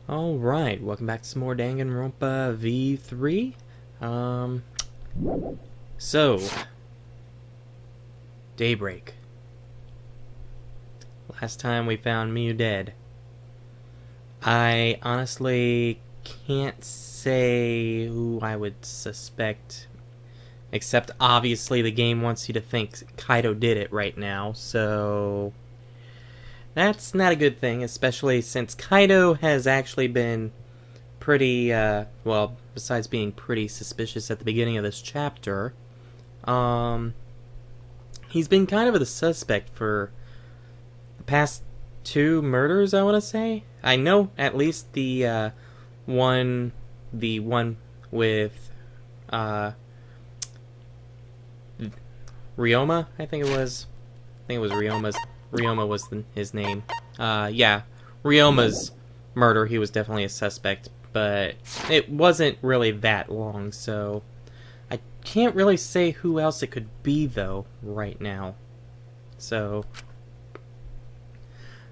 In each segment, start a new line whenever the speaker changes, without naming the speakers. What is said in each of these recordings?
Alright, welcome back to some more Danganronpa V3. So, Daybreak. Last time we found Miu dead. I honestly can't say who I would suspect, except obviously the game wants you to think Kaido did it right now, so that's not a good thing, especially since Kaido has actually been pretty, well, besides being pretty suspicious at the beginning of this chapter, he's been kind of the suspect for the past 2 murders, I want to say. I know at least the one with, Ryoma, I think it was Ryoma was his name. Yeah, Ryoma's murder, he was definitely a suspect, but it wasn't really that long, so I can't really say who else it could be, though, right now. So,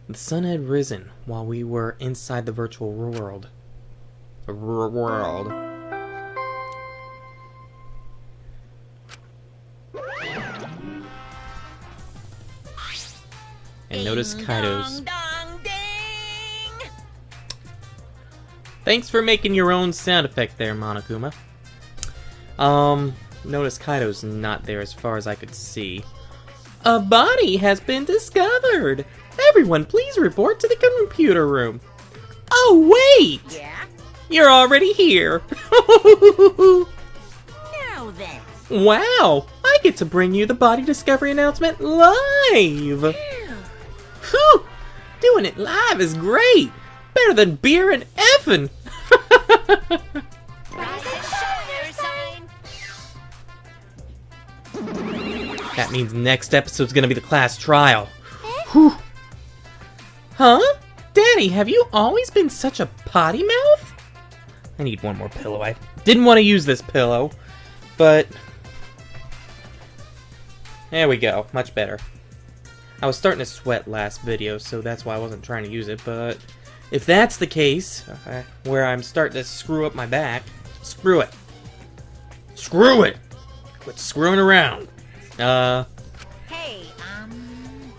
the sun had risen while we were inside the virtual world. And notice Kaido's. Thanks for making your own sound effect there, Monokuma. Notice Kaido's not there as far as I could see. A body has been discovered! Everyone, please report to the computer room. Oh, wait!
Yeah?
You're already here!
Now then.
Wow! I get to bring you the body discovery announcement live! Whew! Doing it live is great! Better than beer and effing! That means next episode's gonna be the class trial. Whew! Huh? Danny, have you always been such a potty mouth? I need one more pillow. I didn't want to use this pillow, but there we go. Much better. I was starting to sweat last video, so that's why I wasn't trying to use it, but if that's the case, where I'm starting to screw up my back, screw it. Screw it! Quit screwing around.
Hey,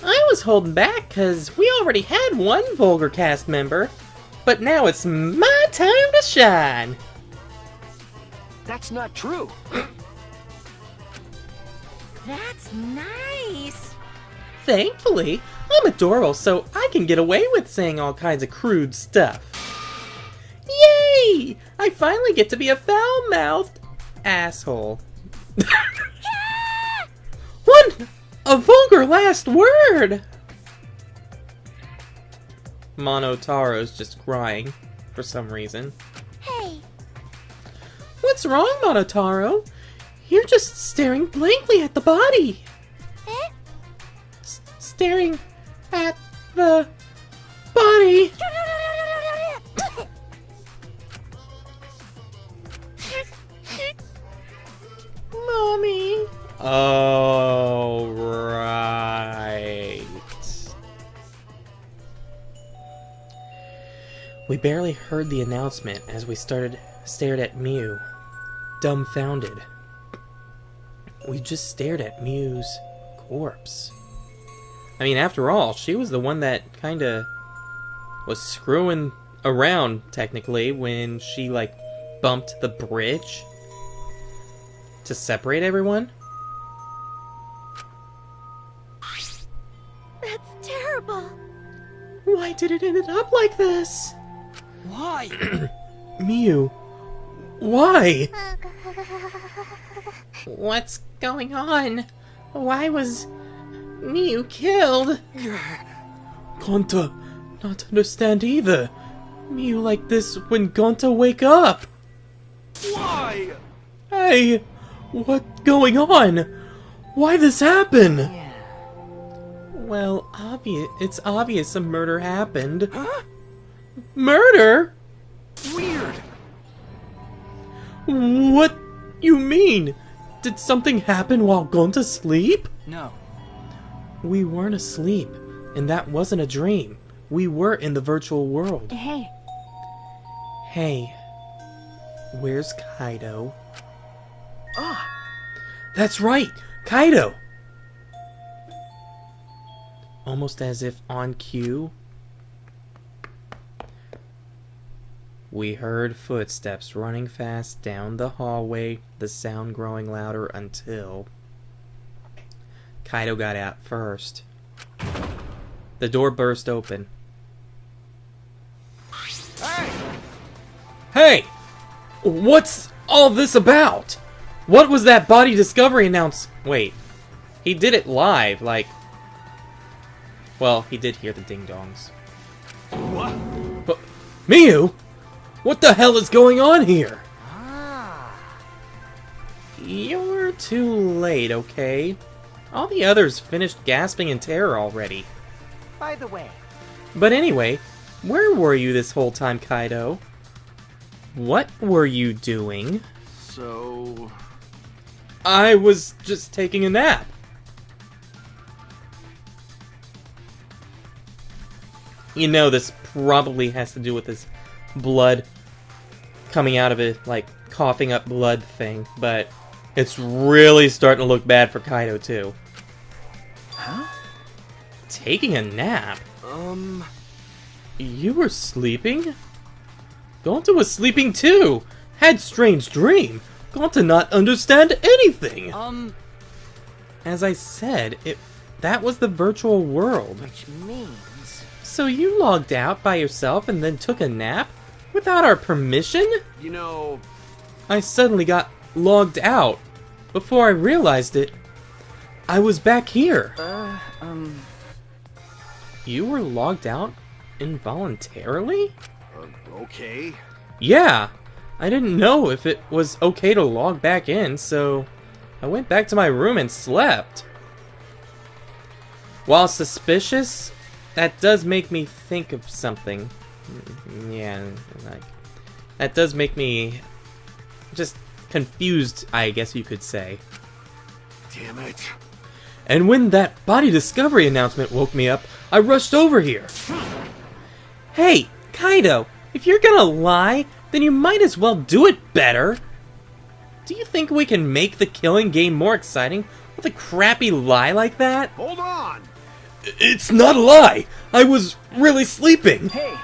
I was holding back because we already had one Vulgar cast member, but now it's my time to shine.
That's not true.
that's nice.
Thankfully, I'm adorable, so I can get away with saying all kinds of crude stuff. Yay! I finally get to be a foul-mouthed asshole. What? A vulgar last word! Monotaro's just crying, for some reason.
Hey.
What's wrong, Monotaro? You're just staring blankly at the body.
Eh?
Staring at the body. Mommy. Oh, right. We barely heard the announcement as we stared at Miu, dumbfounded. We just stared at Miu's corpse. I mean, after all, she was the one that kinda was screwing around, technically, when she, like, bumped the bridge to separate everyone.
That's terrible.
Why did it end up like this?
Why?
Miu, why? What's going on? Why was Miu killed? Gonta, not understand either. Miu like this when Gonta wake up.
Why?
Hey, what's going on? Why this happen? Well, it's obvious a murder happened.
Huh?
Murder?
Weird.
What you mean? Did something happen while Gonta sleep?
No.
We weren't asleep, and that wasn't a dream. We were in the virtual world.
Hey.
Hey, where's Kaido?
Ah,
That's right! Kaido! Almost as if on cue, we heard footsteps running fast down the hallway, the sound growing louder until Kaido got out first. The door burst open.
hey!
Hey! What's all this about? What was that body discovery Wait. He did it live, like... Well, he did hear the ding-dongs.
What?
But... Miyu! What the hell is going on here?
Ah.
You're too late, okay? All the others finished gasping in terror already.
By the way,
But anyway, where were you this whole time, Kaido? What were you doing?
so...
I was just taking a nap. You know, this probably has to do with his blood coming out of it, like coughing up blood thing, but it's really starting to look bad for Kaido too.
Huh?
Taking a nap? You were sleeping? Gonta was sleeping too! Had strange dream! Gonta not understand anything! As I said, that was the virtual world.
Which means...
So you logged out by yourself and then took a nap? Without our permission?
You know...
I suddenly got logged out. Before I realized it, I was back here. You were logged out involuntarily?
Okay.
Yeah! I didn't know if it was okay to log back in, so I went back to my room and slept. While suspicious, that does make me think of something. Yeah, like, that does make me just confused, I guess you could say.
Damn it.
And when that body discovery announcement woke me up, I rushed over here. Hey, Kaido, if you're gonna lie, then you might as well do it better. Do you think we can make the killing game more exciting with a crappy lie like that?
Hold on!
It's not a lie! I was really sleeping!
Hey!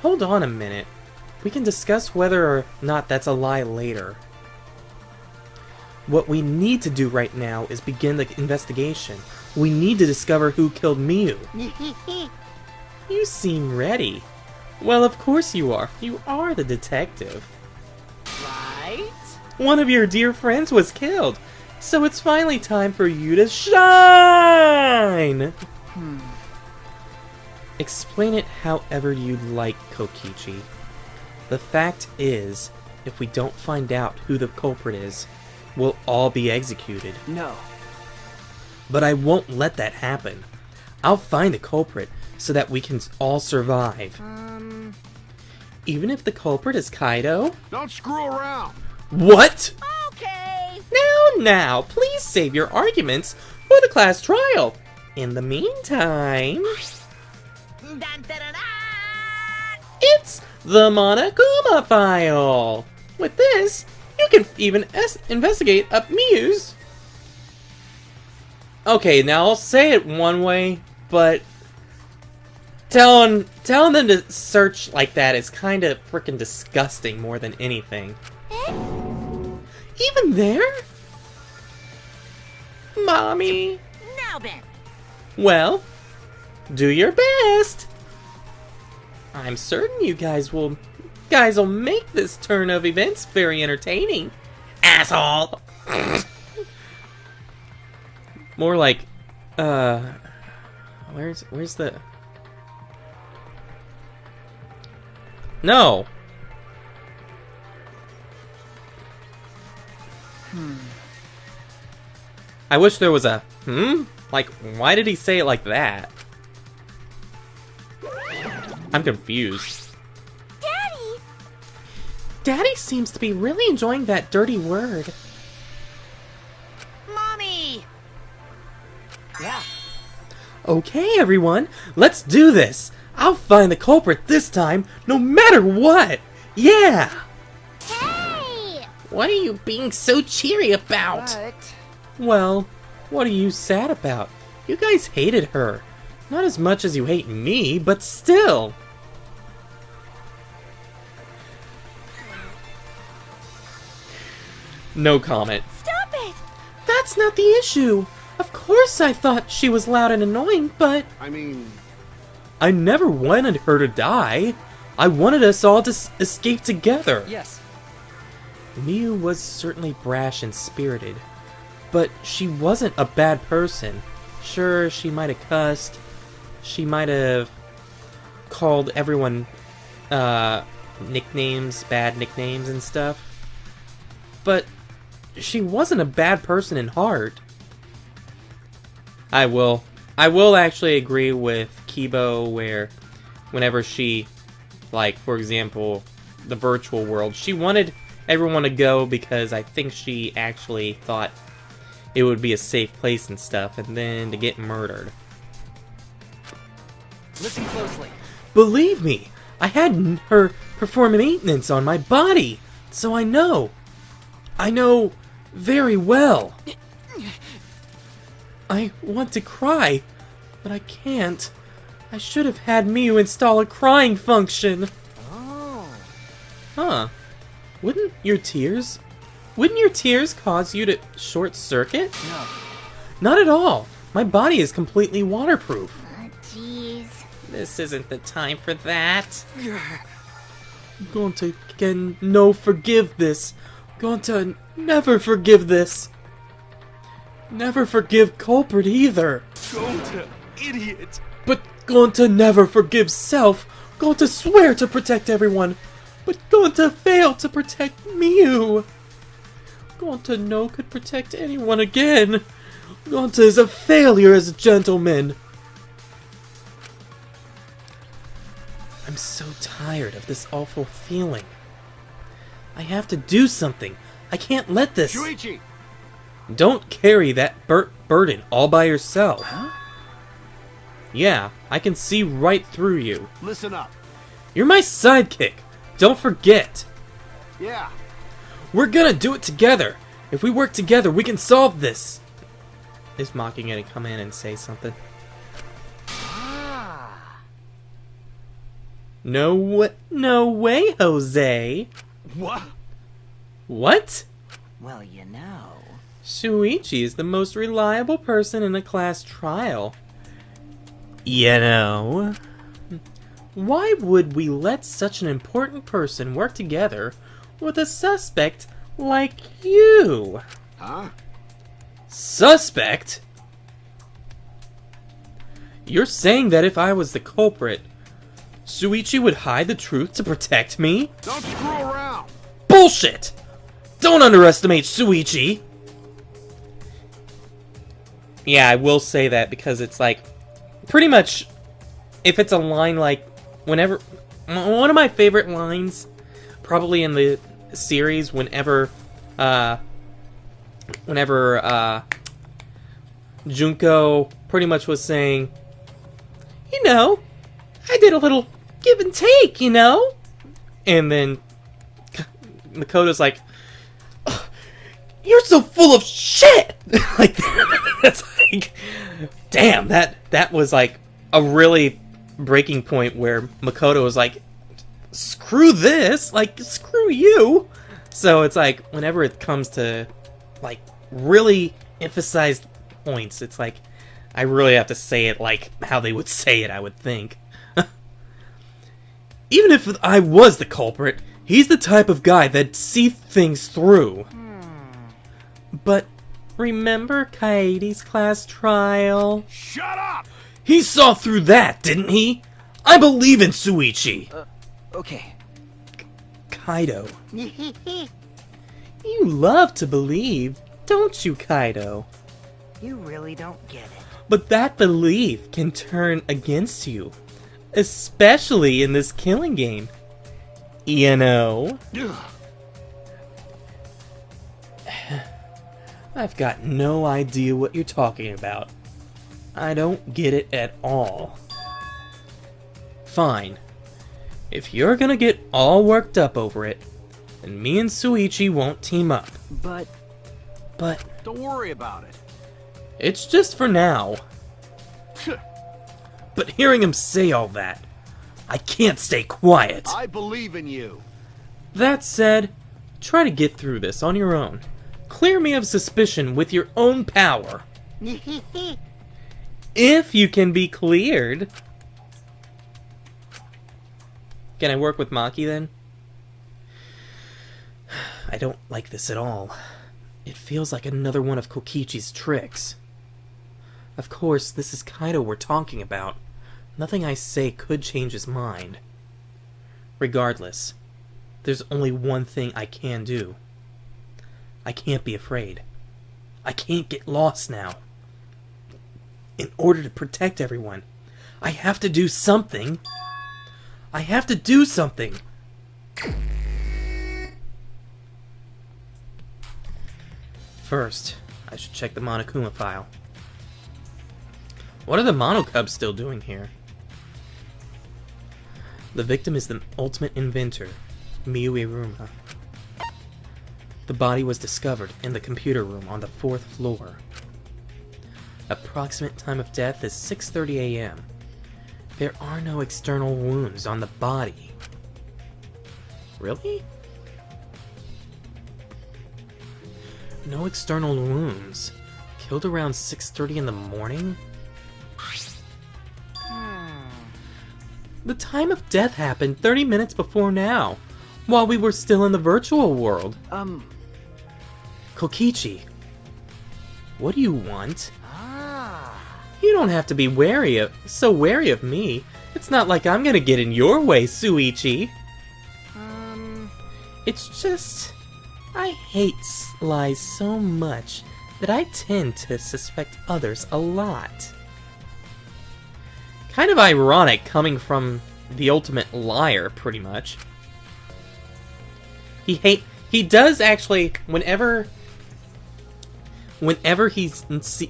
Hold on a minute. We can discuss whether or not that's a lie later. What we need to do right now is begin the investigation. We need to discover who killed Miyu. You seem ready. Well, of course you are. You are the detective.
Right?
One of your dear friends was killed, so it's finally time for you to shine! Explain it however you'd like, Kokichi. The fact is, if we don't find out who the culprit is, we'll all be executed.
No.
But I won't let that happen. I'll find the culprit so that we can all survive. Even if the culprit is Kaido?
Don't screw around!
What?
Okay.
Now, please save your arguments for the class trial. In the meantime,
Dun, dun, dun, dun.
it's the Monokuma file. With this, you can even investigate up Miyu's. Okay, now I'll say it one way, but telling them to search like that is kind of freaking disgusting more than anything. Even there? Mommy?
Now then.
Well, do your best. I'm certain you guys will make this turn of events very entertaining. Asshole. More like, where's the... No. I wish there was a Like, why did he say it like that? I'm confused.
Daddy!
Daddy seems to be really enjoying that dirty word.
Mommy!
Yeah.
Okay, everyone, let's do this. I'll find the culprit this time, no matter what. Yeah!
Hey!
What are you being so cheery about?
But
Well, what are you sad about? You guys hated her. Not as much as you hate me, but still. No comment.
Stop it!
That's not the issue. Of course I thought she was loud and annoying, but
I mean,
I never wanted her to die. I wanted us all to escape together.
Yes.
Miu was certainly brash and spirited, but she wasn't a bad person. Sure, she might have cussed. She might have called everyone nicknames, bad nicknames and stuff. But she wasn't a bad person in heart. I will actually agree with Kibo where whenever she, like, for example, the virtual world, she wanted everyone to go because I think she actually thought it would be a safe place and stuff, and then to get murdered.
Listen closely.
Believe me, I had her perform maintenance on my body, so I know. I know very well. I want to cry, but I can't. I should have had Miu install a crying function.
Oh.
Huh. Wouldn't your tears cause you to short circuit?
No.
Not at all. My body is completely waterproof.
Jeez.
This isn't the time for that. I'm going to can no forgive this. Going to never forgive this. Never forgive culprit either.
go to idiot.
But going to never forgive self. Going to swear to protect everyone. But going to fail to protect Miu. Going to no could protect anyone again. Going to is a failure as a gentleman. I'm so tired of this awful feeling. I have to do something. I can't let this.
Shuichi!
Don't carry that burden all by yourself.
Huh?
Yeah, I can see right through you.
Listen up.
You're my sidekick. Don't forget.
Yeah.
We're gonna do it together. If we work together, we can solve this. Is Maki gonna come in and say something?
Ah.
No way, Jose.
What?
What?
Well, you know.
Shuichi is the most reliable person in a class trial. You know. Why would we let such an important person work together with a suspect like you?
Huh?
Suspect? You're saying that if I was the culprit, Shuichi would hide the truth to protect me?
Don't screw around.
Bullshit! Don't underestimate Shuichi! Yeah, I will say that because it's like, pretty much, if it's a line like, whenever, one of my favorite lines, probably in the series, whenever Junko pretty much was saying, you know, I did a little give and take, you know? And then Makoto's like, "Ugh, you're so full of shit!" Like, that's like, damn, that was like a really breaking point where Makoto was like, screw this, like, screw you. So it's like, whenever it comes to, like, really emphasized points, it's like, I really have to say it like how they would say it, I would think. Even if I was the culprit, he's the type of guy that'd see things through. But remember Kaede's class trial?
Shut up!
He saw through that, didn't he? I believe in Shuichi.
Okay.
Kaido. You love to believe, don't you, Kaido?
You really don't get it.
But that belief can turn against you. Especially in this killing game. You know?
Ugh.
I've got no idea what you're talking about. I don't get it at all. Fine. If you're gonna get all worked up over it, then me and Suichi won't team up.
But
Don't worry about it.
It's just for now. But hearing him say all that, I can't stay quiet.
I believe in you.
That said, try to get through this on your own. Clear me of suspicion with your own power. If you can be cleared. Can I work with Maki then? I don't like this at all. It feels like another one of Kokichi's tricks. Of course, this is Kaido we're talking about. Nothing I say could change his mind. Regardless, there's only one thing I can do. I can't be afraid. I can't get lost now. In order to protect everyone, I have to do something. I have to do something. First, I should check the Monokuma file. What are the Monocubs still doing here? The victim is the ultimate inventor, Miyu Iruma. The body was discovered in the computer room on the 4th floor. Approximate time of death is 6:30 a.m. There are no external wounds on the body. Really? No external wounds. Killed around 6:30 in the morning? The time of death happened 30 minutes before now, while we were still in the virtual world. Kokichi, what do you want? You don't have to be so wary of me. It's not like I'm gonna get in your way, Suichi. It's just, I hate lies so much that I tend to suspect others a lot. Kind of ironic coming from the ultimate liar, pretty much. He does actually, whenever he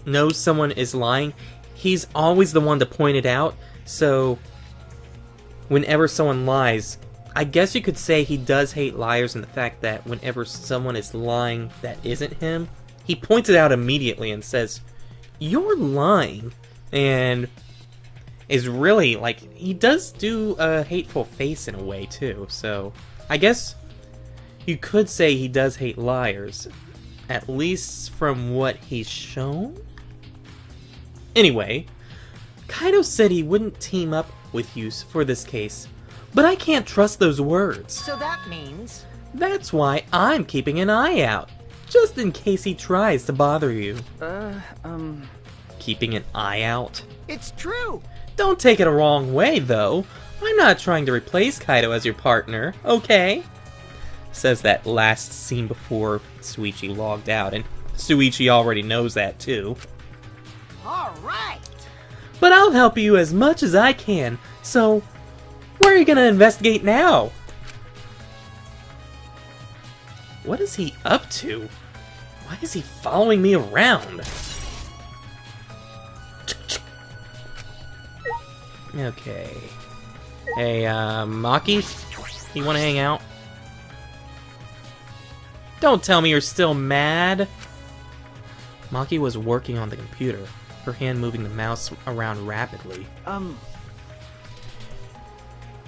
knows someone is lying, he's always the one to point it out. So, whenever someone lies, I guess you could say he does hate liars in the fact that whenever someone is lying that isn't him, he points it out immediately and says, "You're lying," and is really, like, he does do a hateful face in a way, too. So, I guess you could say he does hate liars, at least from what he's shown? Anyway, Kaido said he wouldn't team up with you for this case, but I can't trust those words.
So that means...
That's why I'm keeping an eye out, just in case he tries to bother you. Keeping an eye out?
It's true!
Don't take it a wrong way, though. I'm not trying to replace Kaido as your partner, okay? Says that last scene before Suichi logged out, and Suichi already knows that, too.
Alright!
But I'll help you as much as I can, so where are you gonna investigate now? What is he up to? Why is he following me around? Okay. Hey, Maki? You wanna hang out? Don't tell me you're still mad! Maki was working on the computer, her hand moving the mouse around rapidly.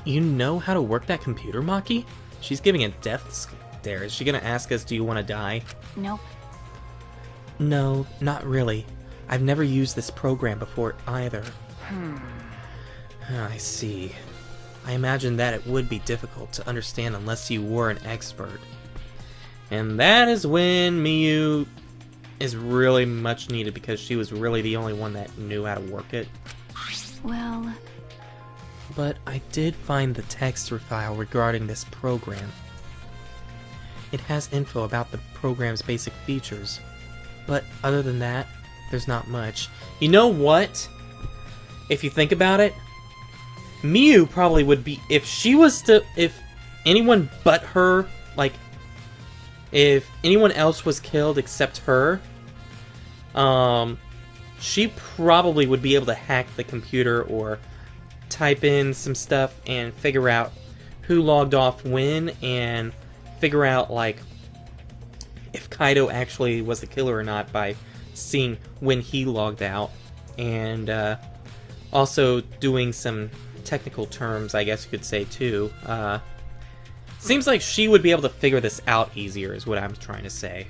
You know how to work that computer, Maki? She's giving a death stare. Is she gonna ask us, do you want to die?
Nope.
No, not really. I've never used this program before either. I see. I imagine that it would be difficult to understand unless you were an expert. And that is when Miyu is really much needed, because she was really the only one that knew how to work it.
Well...
But I did find the text file regarding this program. It has info about the program's basic features. But other than that, there's not much. You know what? If you think about it, Miyu probably would be, if anyone but her, like, if anyone else was killed except her, she probably would be able to hack the computer or type in some stuff and figure out who logged off when and figure out, like, if Kaido actually was the killer or not by seeing when he logged out. And also doing some technical terms, I guess you could say, too. Seems like she would be able to figure this out easier, is what I'm trying to say.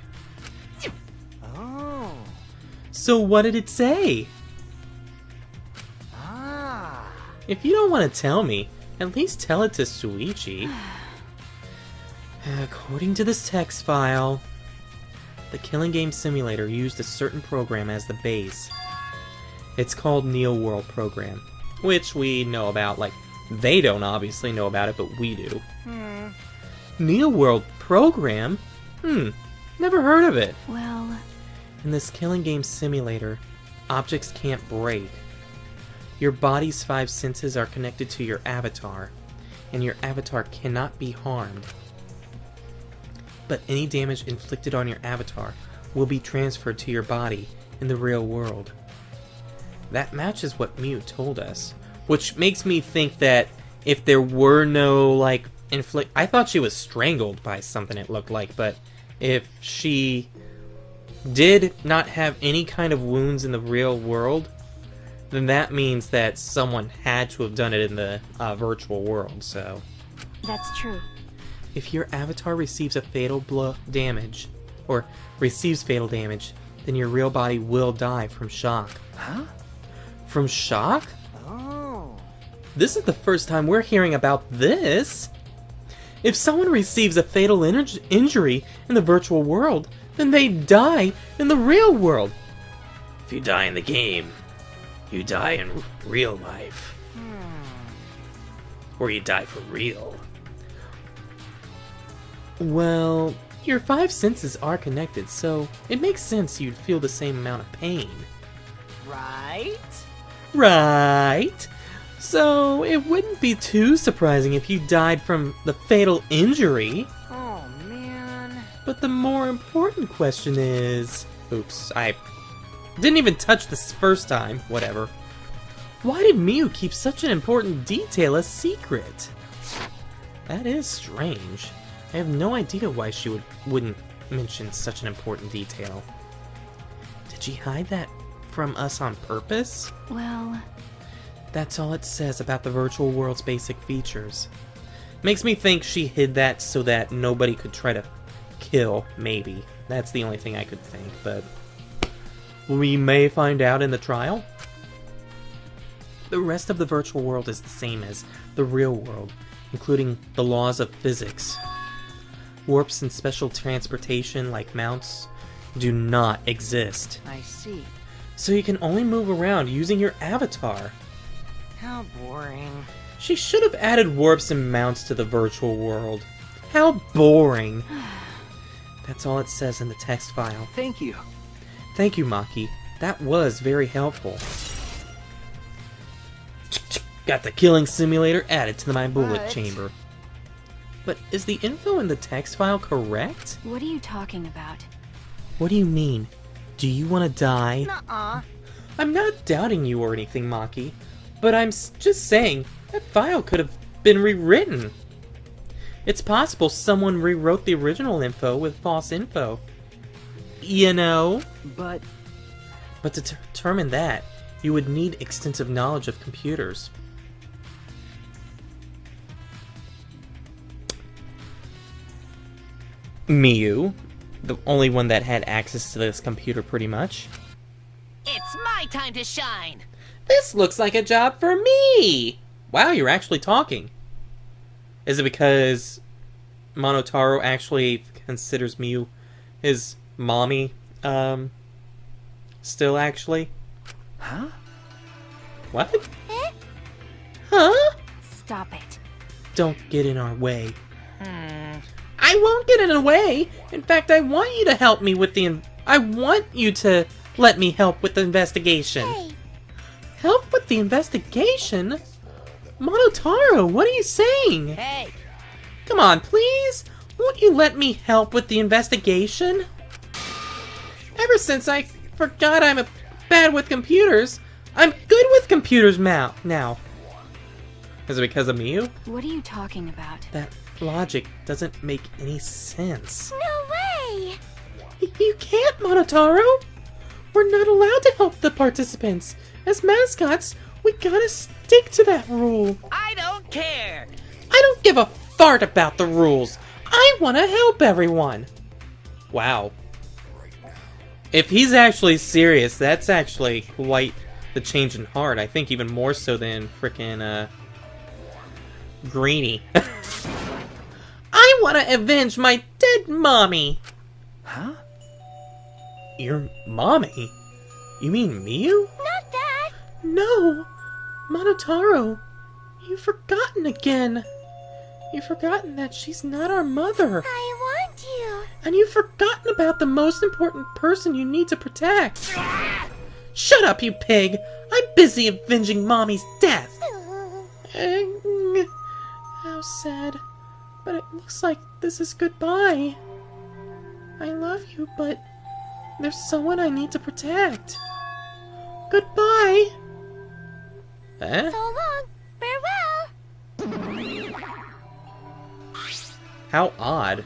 Oh.
So what did it say?
Ah.
If you don't want to tell me, at least tell it to Suichi. According to this text file, the Killing Game Simulator used a certain program as the base. It's called Neo World Program, which we know about. Like, they don't obviously know about it, but we do. Neo World Program? Never heard of it.
Well,
In this Killing Game Simulator, objects can't break. Your body's 5 senses are connected to your avatar, and your avatar cannot be harmed. But any damage inflicted on your avatar will be transferred to your body in the real world. That matches what Mew told us, which makes me think that if there were no, like, I thought she was strangled by something, it looked like, but if she did not have any kind of wounds in the real world, then that means that someone had to have done it in the virtual world, so...
that's true.
If your avatar receives a fatal damage, or receives fatal damage, then your real body will die from shock.
Huh?
From shock?
Oh.
This is the first time we're hearing about this! If someone receives a fatal injury in the virtual world, then they die in the real world. If you die in the game, you die in real life. Or you die for real. Well, your 5 senses are connected, so it makes sense you'd feel the same amount of pain.
Right?
Right? So it wouldn't be too surprising if you died from the fatal injury.
Oh, man.
But the more important question is... Oops, I didn't even touch this first time. Whatever. Why did Mew keep such an important detail a secret? That is strange. I have no idea why she wouldn't mention such an important detail. Did she hide that from us on purpose?
Well,
That's all it says about the virtual world's basic features. Makes me think she hid that so that nobody could try to kill, maybe. That's the only thing I could think, but we may find out in the trial. The rest of the virtual world is the same as the real world, including the laws of physics. Warps and special transportation like mounts do not exist.
I see.
So you can only move around using your avatar.
How boring.
She should have added warps and mounts to the virtual world. How boring. That's all it says in the text file.
Thank you.
Thank you, Maki. That was very helpful. Got the killing simulator added to my bullet
What?
chamber. But is the info in the text file correct?
what are you talking about?
What do you mean? Do you want to die?
Nuh-uh.
I'm not doubting you or anything, Maki. But I'm just saying, that file could have been rewritten. It's possible someone rewrote the original info with false info. You know?
But
But to determine that, you would need extensive knowledge of computers. Miyu, the only one that had access to this computer pretty much.
it's my time to shine.
This looks like a job for me! Wow, you're actually talking. Is it because Monotaro actually considers Miyu his mommy, still actually?
Huh?
What? Huh?
Stop it.
Don't get in our way. I won't get in the way! In fact, I want you to help me with I want you to let me help with the investigation.
Hey,
Help with the investigation? Monotaro, what are you saying?
Hey,
Come on, please? Won't you let me help with the investigation? Ever since I forgot I'm bad with computers, I'm good with computers now. Is it because of Miu?
What are you talking about?
That logic doesn't make any sense.
No way!
You can't, Monotaro! We're not allowed to help the participants. As mascots, we gotta stick to that rule.
I don't care.
I don't give a fart about the rules. I want to help everyone. Wow. If he's actually serious, that's actually quite the change in heart. I think even more so than frickin' Greenie. I want to avenge my dead mommy.
Huh?
Your mommy? You mean Miu?
Not that!
No! Monotaro, you've forgotten again. You've forgotten that she's not our mother.
I want you!
And you've forgotten about the most important person you need to protect. Shut up, you pig! I'm busy avenging Mommy's death! How sad. But it looks like this is goodbye. I love you, but there's someone I need to protect. Goodbye! Eh?
So long! Farewell!
How odd.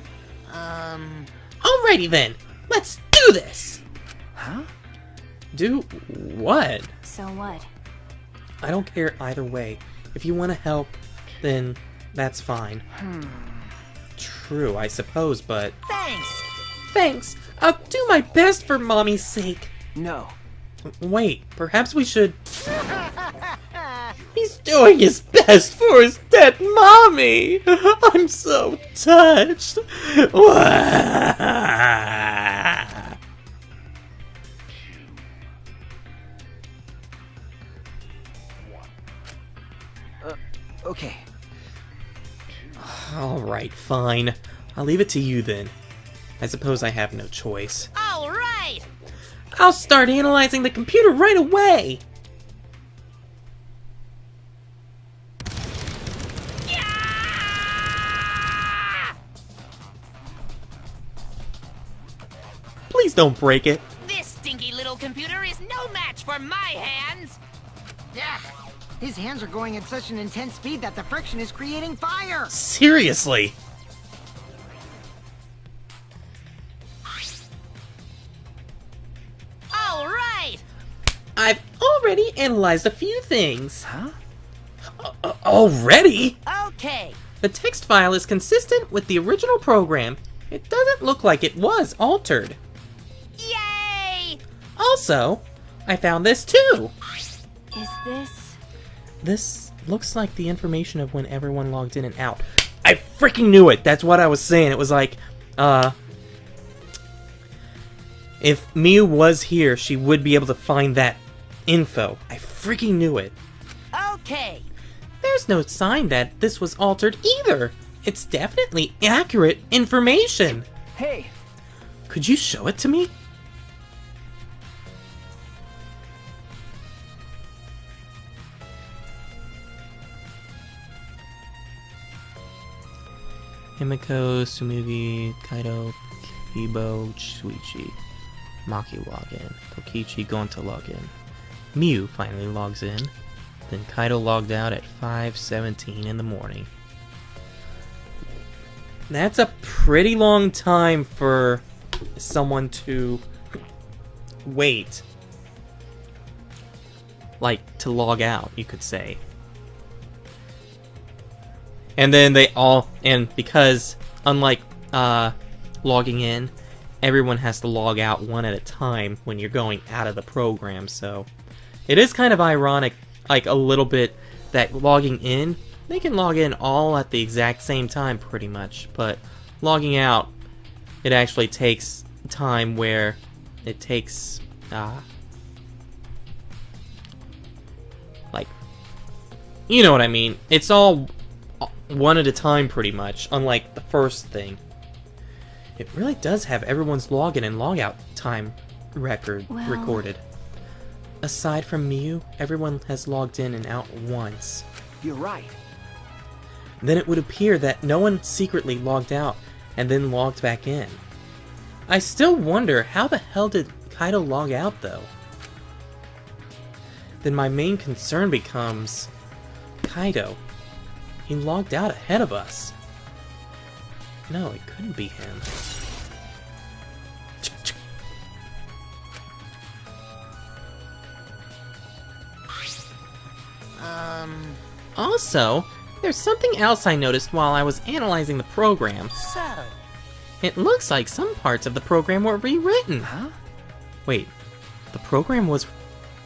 Alrighty then! Let's do this!
Huh?
Do what?
So what?
I don't care either way. If you want to help, then that's fine. True, I suppose, but...
Thanks.
Thanks! I'll do my best for Mommy's sake!
No.
Wait, perhaps we should... He's doing his best for his dead mommy! I'm so touched!
Okay.
Alright, fine. I'll leave it to you then. I suppose I have no choice.
All right.
I'll start analyzing the computer right away! Please don't break it.
This stinky little computer is no match for my hands.
Yeah, his hands are going at such an intense speed that the friction is creating fire.
Seriously?
All right.
I've already analyzed a few things.
Huh?
Already?
Okay.
The text file is consistent with the original program. It doesn't look like it was altered.
Yay!
Also, I found this too.
Is this...
This looks like the information of when everyone logged in and out. I freaking knew it! That's what I was saying. It was like, if Miu was here, she would be able to find that info. I freaking knew it.
Okay.
There's no sign that this was altered either. It's definitely accurate information.
Hey.
Could you show it to me? Himiko, Sumugi, Kaido, Kibo, Shuichi. Maki log in. Kokichi going to log in. Miu finally logs in. Then Kaido logged out at 5:17 in the morning. That's a pretty long time for someone to wait. Like, to log out, you could say. And then they all, and because, unlike logging in, everyone has to log out one at a time when you're going out of the program, so it is kind of ironic, like a little bit, that logging in, they can log in all at the exact same time pretty much, but logging out, it actually takes time where it takes, like, you know what I mean, it's all one at a time pretty much, unlike the first thing. It really does have everyone's login and logout time recorded. Aside from Miu, everyone has logged in and out once.
You're right.
Then it would appear that no one secretly logged out and then logged back in. I still wonder, how the hell did Kaido log out though? Then my main concern becomes, Kaido, He logged out ahead of us. No, it couldn't be him. Also, there's something else I noticed while I was analyzing the program.
So,
It looks like some parts of the program were rewritten.
huh?
Wait, the program was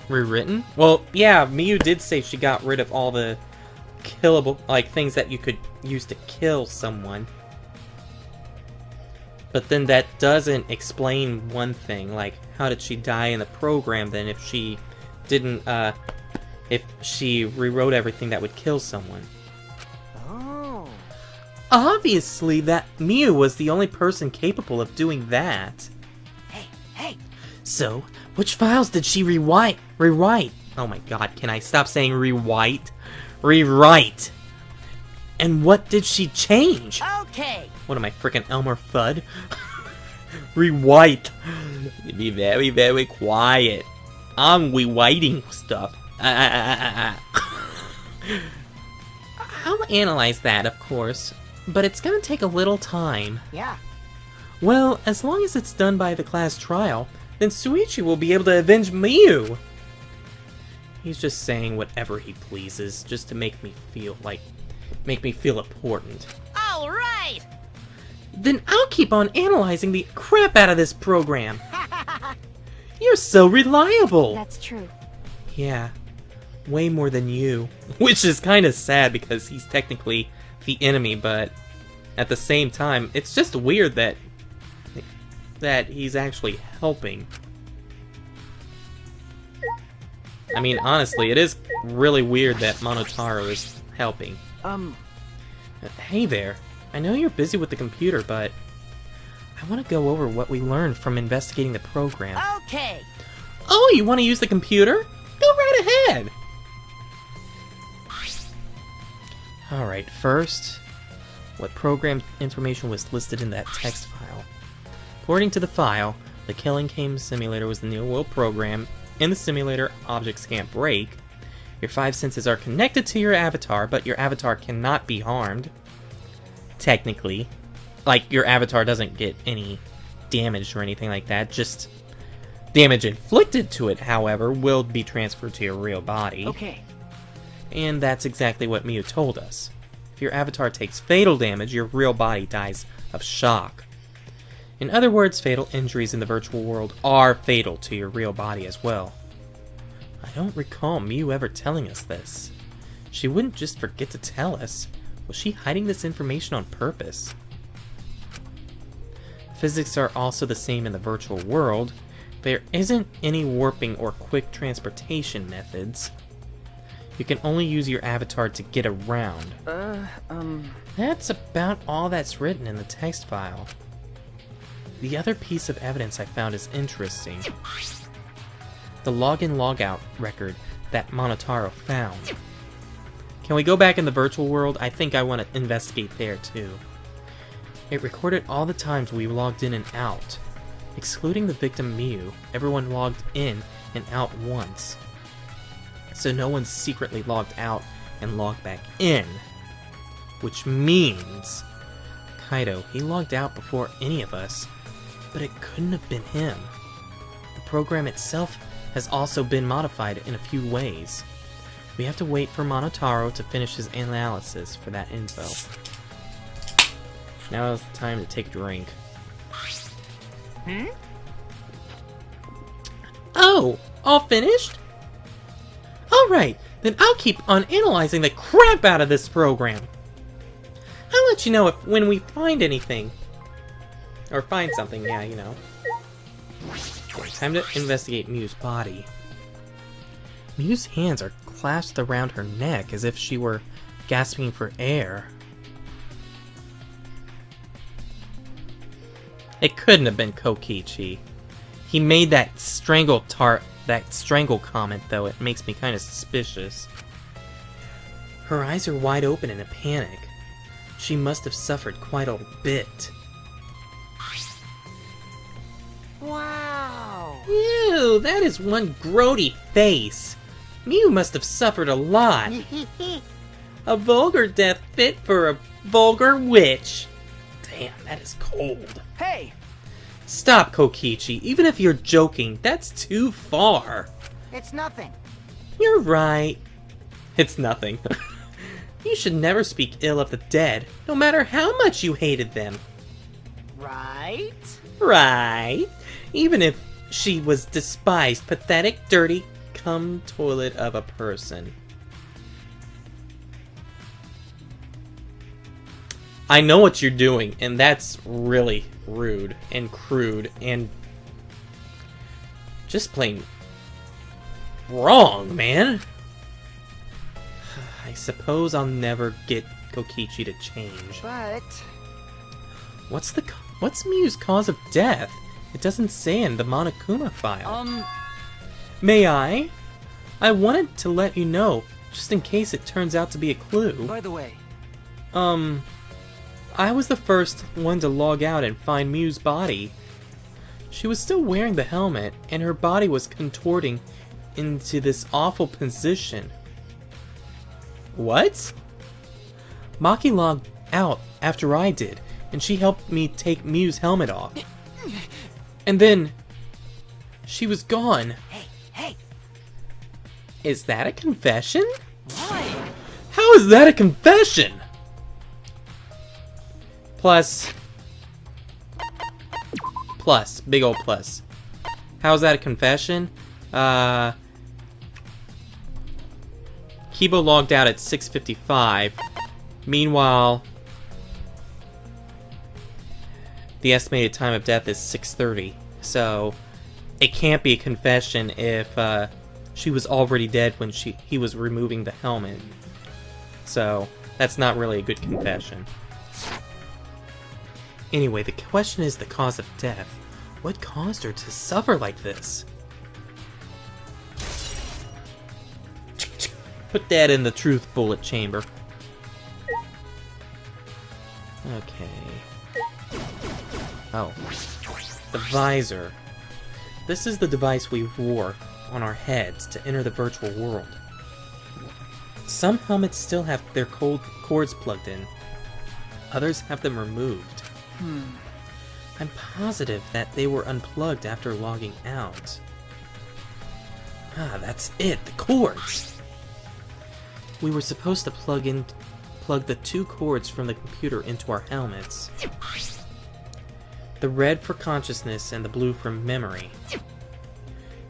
rewritten? Well, yeah, Miyu did say she got rid of all the killable, like, things that you could use to kill someone. But then that doesn't explain one thing, like, how did she die in the program then if she didn't, if she rewrote everything that would kill someone?
Oh.
Obviously, that Miyu was the only person capable of doing that.
Hey.
So, which files did she rewrite? Oh my god, can I stop saying rewrite? Rewrite! And what did she change?
Okay.
What am I, frickin' Elmer Fudd? Rewrite! Be very, very quiet. I'm rewriting stuff. I'll analyze that, of course, but it's gonna take a little time.
Yeah.
Well, as long as it's done by the class trial, then Suichi will be able to avenge Miyu! He's just saying whatever he pleases, just to make me feel important.
All right.
Then I'll keep on analyzing the crap out of this program! You're so reliable!
That's true.
Yeah, way more than you. Which is kind of sad because he's technically the enemy, but at the same time, it's just weird that he's actually helping. I mean, honestly, it is really weird that Monotaro is helping. Hey there. I know you're busy with the computer, but I want to go over what we learned from investigating the program.
Okay.
Oh, you want to use the computer? Go right ahead! Alright, first, what program information was listed in that text file? According to the file, the Killing Game Simulator was the New World program. In the simulator, objects can't break. Your 5 senses are connected to your avatar, but your avatar cannot be harmed. Technically. Like, your avatar doesn't get any damage or anything like that, just damage inflicted to it, however, will be transferred to your real body.
Okay.
And that's exactly what Miyu told us. If your avatar takes fatal damage, your real body dies of shock. In other words, fatal injuries in the virtual world are fatal to your real body as well. I don't recall Miyu ever telling us this. She wouldn't just forget to tell us. Was she hiding this information on purpose? Physics are also the same in the virtual world. There isn't any warping or quick transportation methods. You can only use your avatar to get around. That's about all that's written in the text file. The other piece of evidence I found is interesting. The login-logout record that Monotaro found. Can we go back in the virtual world? I think I want to investigate there too. It recorded all the times we logged in and out. Excluding the victim Miyu, everyone logged in and out once. So no one secretly logged out and logged back in. Which means Kaido, he logged out before any of us, but it couldn't have been him. The program itself has also been modified in a few ways. We have to wait for Monotaro to finish his analysis for that info. Now is the time to take a drink. Oh, all finished? Alright, then I'll keep on analyzing the crap out of this program. I'll let you know when we find anything. Or find something, yeah, you know. Okay, time to investigate Miyu's body. Miyu's hands are clasped around her neck as if she were gasping for air. It couldn't have been Kokichi. He made that strangle comment, though. It makes me kind of suspicious. Her eyes are wide open in a panic. She must have suffered quite a bit.
Wow.
Ew, that is one grody face. Miyu must have suffered a lot. A vulgar death fit for a vulgar witch. Damn, that is cold.
Hey!
Stop, Kokichi. Even if you're joking, that's too far.
It's nothing.
You're right. It's nothing. You should never speak ill of the dead, no matter how much you hated them.
Right?
Right? Even if she was despised, pathetic, dirty, cum toilet of a person. I know what you're doing, and that's really rude and crude and just plain wrong, man. I suppose I'll never get Kokichi to change.
But
What's Miu's cause of death? It doesn't say in the Monokuma file. May I? I wanted to let you know, just in case it turns out to be a clue.
By the way,
I was the first one to log out and find Miu's body. She was still wearing the helmet, and her body was contorting into this awful position. What? Maki logged out after I did, and she helped me take Miu's helmet off. And then she was gone.
hey,
Is that a confession?
why?
How is that a confession? Plus, big ol' plus. How's that a confession? Kibo logged out at 6:55. Meanwhile, the estimated time of death is 6:30. So, it can't be a confession if she was already dead when he was removing the helmet. So, that's not really a good confession. Anyway, the question is the cause of death. What caused her to suffer like this? Put that in the truth bullet chamber. Okay. Oh. The visor. This is the device we wore on our heads to enter the virtual world. Some helmets still have their cords plugged in. Others have them removed. I'm positive that they were unplugged after logging out. Ah, that's it, the cords! We were supposed to plug the two cords from the computer into our helmets. The red for consciousness and the blue for memory.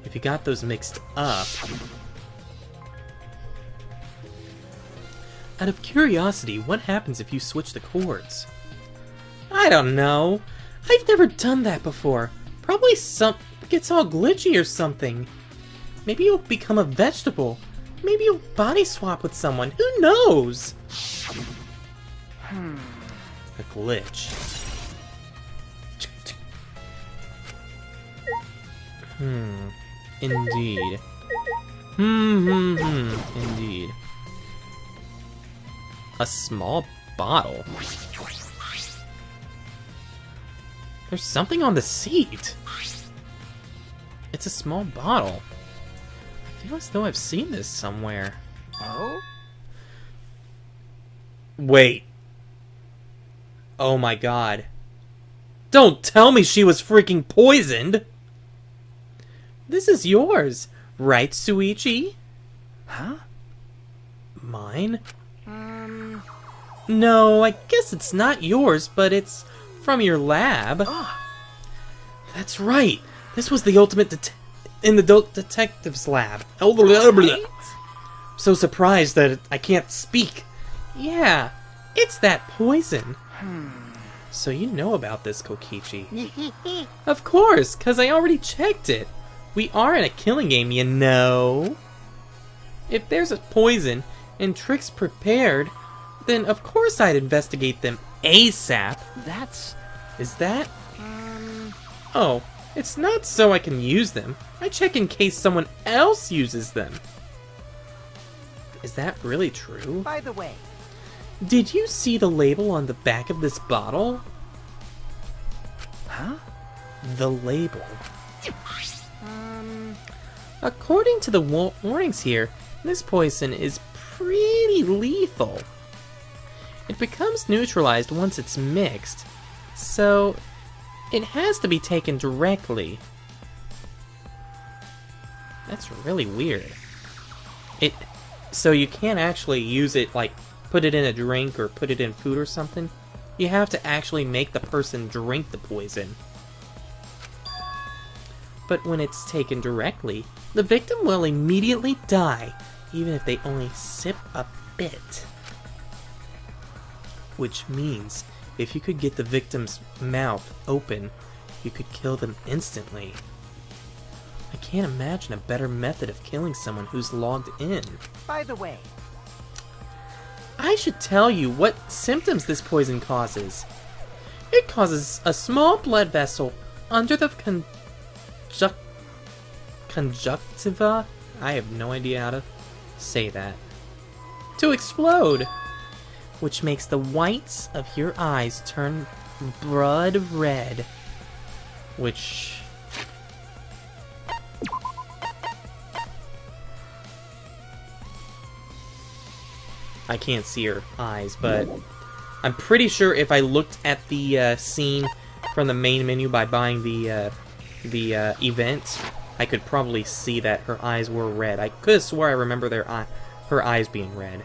If you got those mixed up... Out of curiosity, what happens if you switch the cords? I don't know. I've never done that before. Probably gets all glitchy or something. Maybe you'll become a vegetable. Maybe you'll body swap with someone. Who knows? A glitch. Indeed. Indeed. A small bottle. There's something on the seat. It's a small bottle. I feel as though I've seen this somewhere.
Oh?
Wait. Oh my god. Don't tell me she was freaking poisoned! This is yours, right, Suichi?
huh?
Mine? No, I guess it's not yours, but it's from your lab. That's right. This was the ultimate in the detective's lab.
Right?
So surprised that I can't speak. Yeah, it's that poison. So you know about this, Kokichi. Of course, because I already checked it. We are in a killing game, you know. If there's a poison and tricks prepared, then of course I'd investigate them ASAP. Is that? Oh, it's not so I can use them. I check in case someone else uses them. Is that really true?
By the way,
Did you see the label on the back of this bottle?
Huh?
The label. According to the warnings here, this poison is pretty lethal. It becomes neutralized once it's mixed, so it has to be taken directly. That's really weird. So you can't actually use it, like, put it in a drink or put it in food or something. You have to actually make the person drink the poison. But when it's taken directly, the victim will immediately die, even if they only sip a bit. Which means, if you could get the victim's mouth open, you could kill them instantly. I can't imagine a better method of killing someone who's logged in.
By the way,
I should tell you what symptoms this poison causes. It causes a small blood vessel under the conjunctiva? I have no idea how to say that. To explode, which makes the whites of your eyes turn blood red, which... I can't see her eyes, but I'm pretty sure if I looked at the scene from the main menu by buying the event, I could probably see that her eyes were red. I could have swore I remember her eyes being red.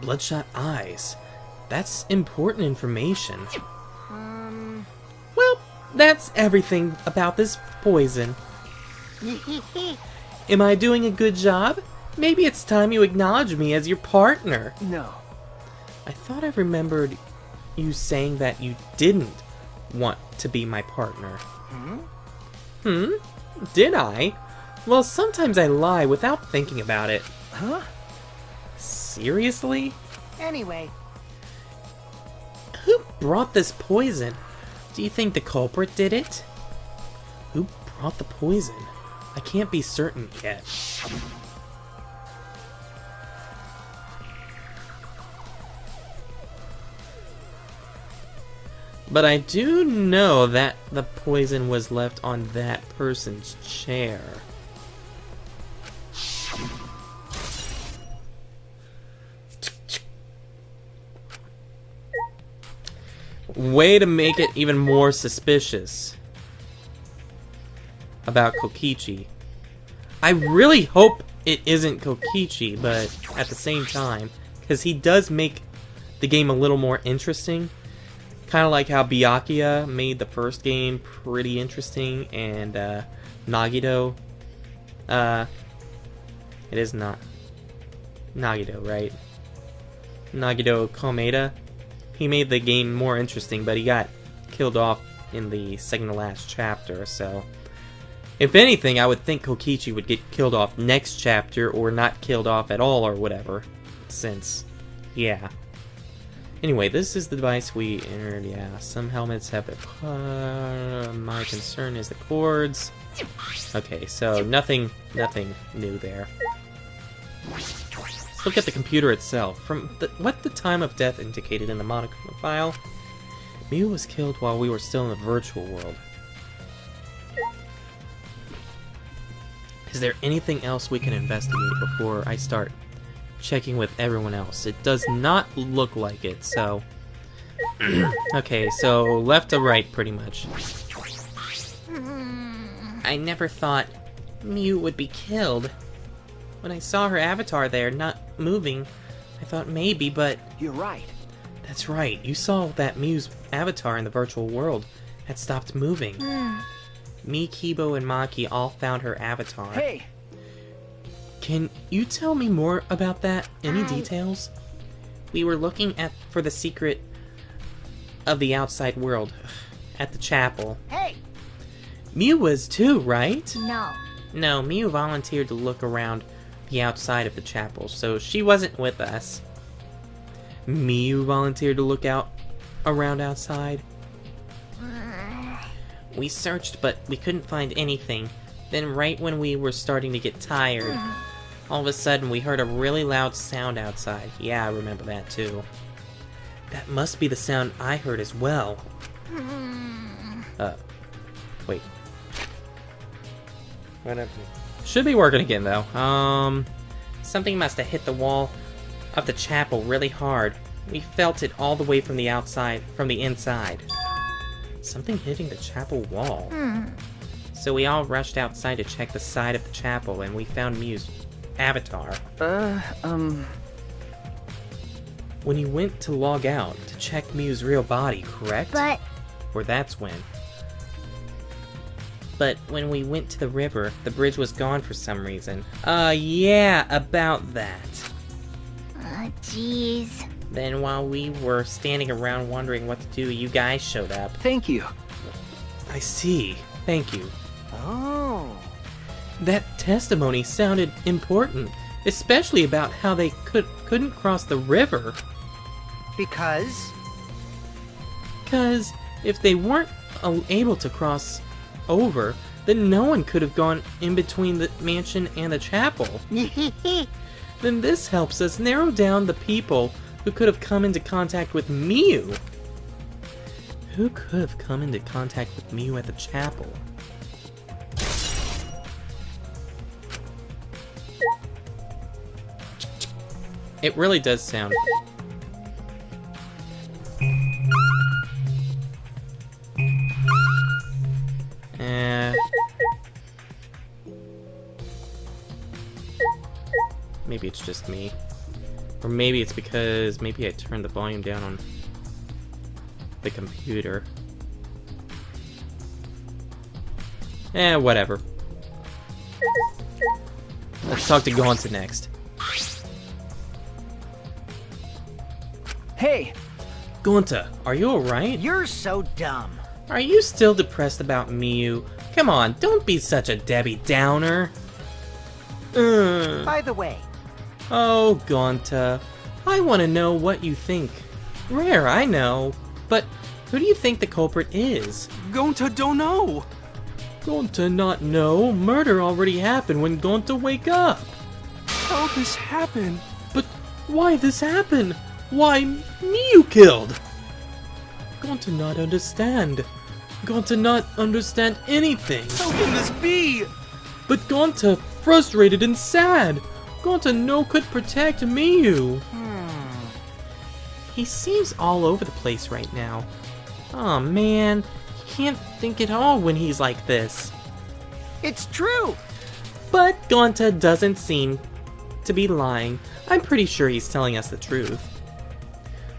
Bloodshot eyes. That's important information. Well, that's everything about this poison. Am I doing a good job? Maybe it's time you acknowledge me as your partner.
no.
I thought I remembered you saying that you didn't want to be my partner. Did I? Well, sometimes I lie without thinking about it.
Huh?
Seriously?
Anyway,
Who brought this poison? Do you think the culprit did it? Who brought the poison? I can't be certain yet. But I do know that the poison was left on that person's chair. Way to make it even more suspicious about Kokichi. I really hope it isn't Kokichi, but at the same time, because he does make the game a little more interesting. Kind of like how Byakuya made the first game pretty interesting, and Nagito. It is not Nagito, right? Nagito Komeda. He made the game more interesting, but he got killed off in the second to last chapter, so... If anything, I would think Kokichi would get killed off next chapter, or not killed off at all, or whatever. Since, yeah. Anyway, this is the device we entered, yeah. Some helmets have the... my concern is the cords. Okay, so nothing new there. Let's look at the computer itself. From what the time of death indicated in the monochrome file, Mew was killed while we were still in the virtual world. Is there anything else we can investigate before I start checking with everyone else? It does not look like it, so... Okay, so left to right, pretty much. I never thought Mew would be killed. When I saw her avatar there, not moving, I thought maybe, but...
you're right.
That's right, you saw that Mew's avatar in the virtual world had stopped moving. Me, Kibo, and Maki all found her avatar.
Hey!
Can you tell me more about that? Any details? We were looking for the secret of the outside world at the chapel.
Hey!
Mew was too, right?
No.
No, Mew volunteered to look around the outside of the chapel, so she wasn't with us. Mew volunteered to look around outside. We searched, but we couldn't find anything. Then right when we were starting to get tired, all of a sudden we heard a really loud sound outside. Yeah, I remember that too. That must be the sound I heard as well. Wait. What happened? Should be working again though. Something must have hit the wall of the chapel really hard. We felt it all the way from the inside. Something hitting the chapel wall. So we all rushed outside to check the side of the chapel, and we found Mew's avatar. When you went to log out to check Mew's real body, correct?
But
Or that's when. But when we went to the river, the bridge was gone for some reason. Yeah, about that.
jeez.
Then while we were standing around wondering what to do, you guys showed up.
Thank you.
I see. Thank you.
Oh.
That testimony sounded important, especially about how they couldn't cross the river.
Because?
'Cause if they weren't able to cross over, then no one could have gone in between the mansion and the chapel. Then this helps us narrow down the people who could have come into contact with Mew. Who could have come into contact with Mew at the chapel? It really does sound... Maybe it's just me. Or maybe it's because maybe I turned the volume down on the computer. Whatever. Let's talk to Gonta next.
Hey!
Gonta, are you alright?
You're so dumb.
Are you still depressed about Mew? Come on, don't be such a Debbie Downer.
By the way,
Oh, Gonta, I want to know what you think. Rare, I know, but who do you think the culprit is?
Gonta don't know!
Gonta not know? Murder already happened when Gonta wake up.
How'd this happen?
But why this happen? Why Mew killed? Gonta not understand. Gonta not understand anything.
How can this be?
But Gonta frustrated and sad. Gonta no could protect Mew. He seems all over the place right now. Aw, man. He can't think at all when he's like this.
it's true.
But Gonta doesn't seem to be lying. I'm pretty sure he's telling us the truth.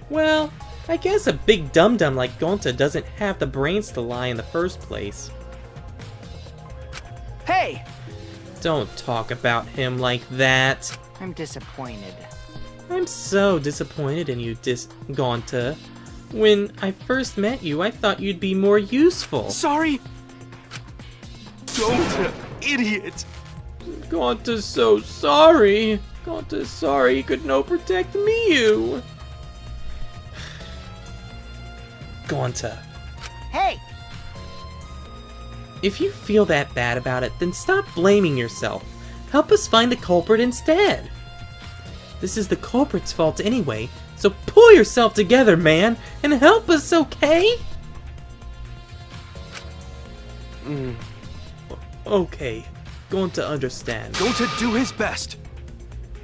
Well, I guess a big dum-dum like Gonta doesn't have the brains to lie in the first place.
Hey!
Don't talk about him like that.
I'm disappointed.
I'm so disappointed in you, Gonta. When I first met you, I thought you'd be more useful.
Sorry! Gonta, idiot!
Gonta's so sorry. Gonta's sorry he could no protect Mew. Gonta,
Hey!
if you feel that bad about it, then stop blaming yourself. Help us find the culprit instead. This is the culprit's fault anyway, so pull yourself together, man, and help us, okay? Okay, going to understand.
Gonta do his best!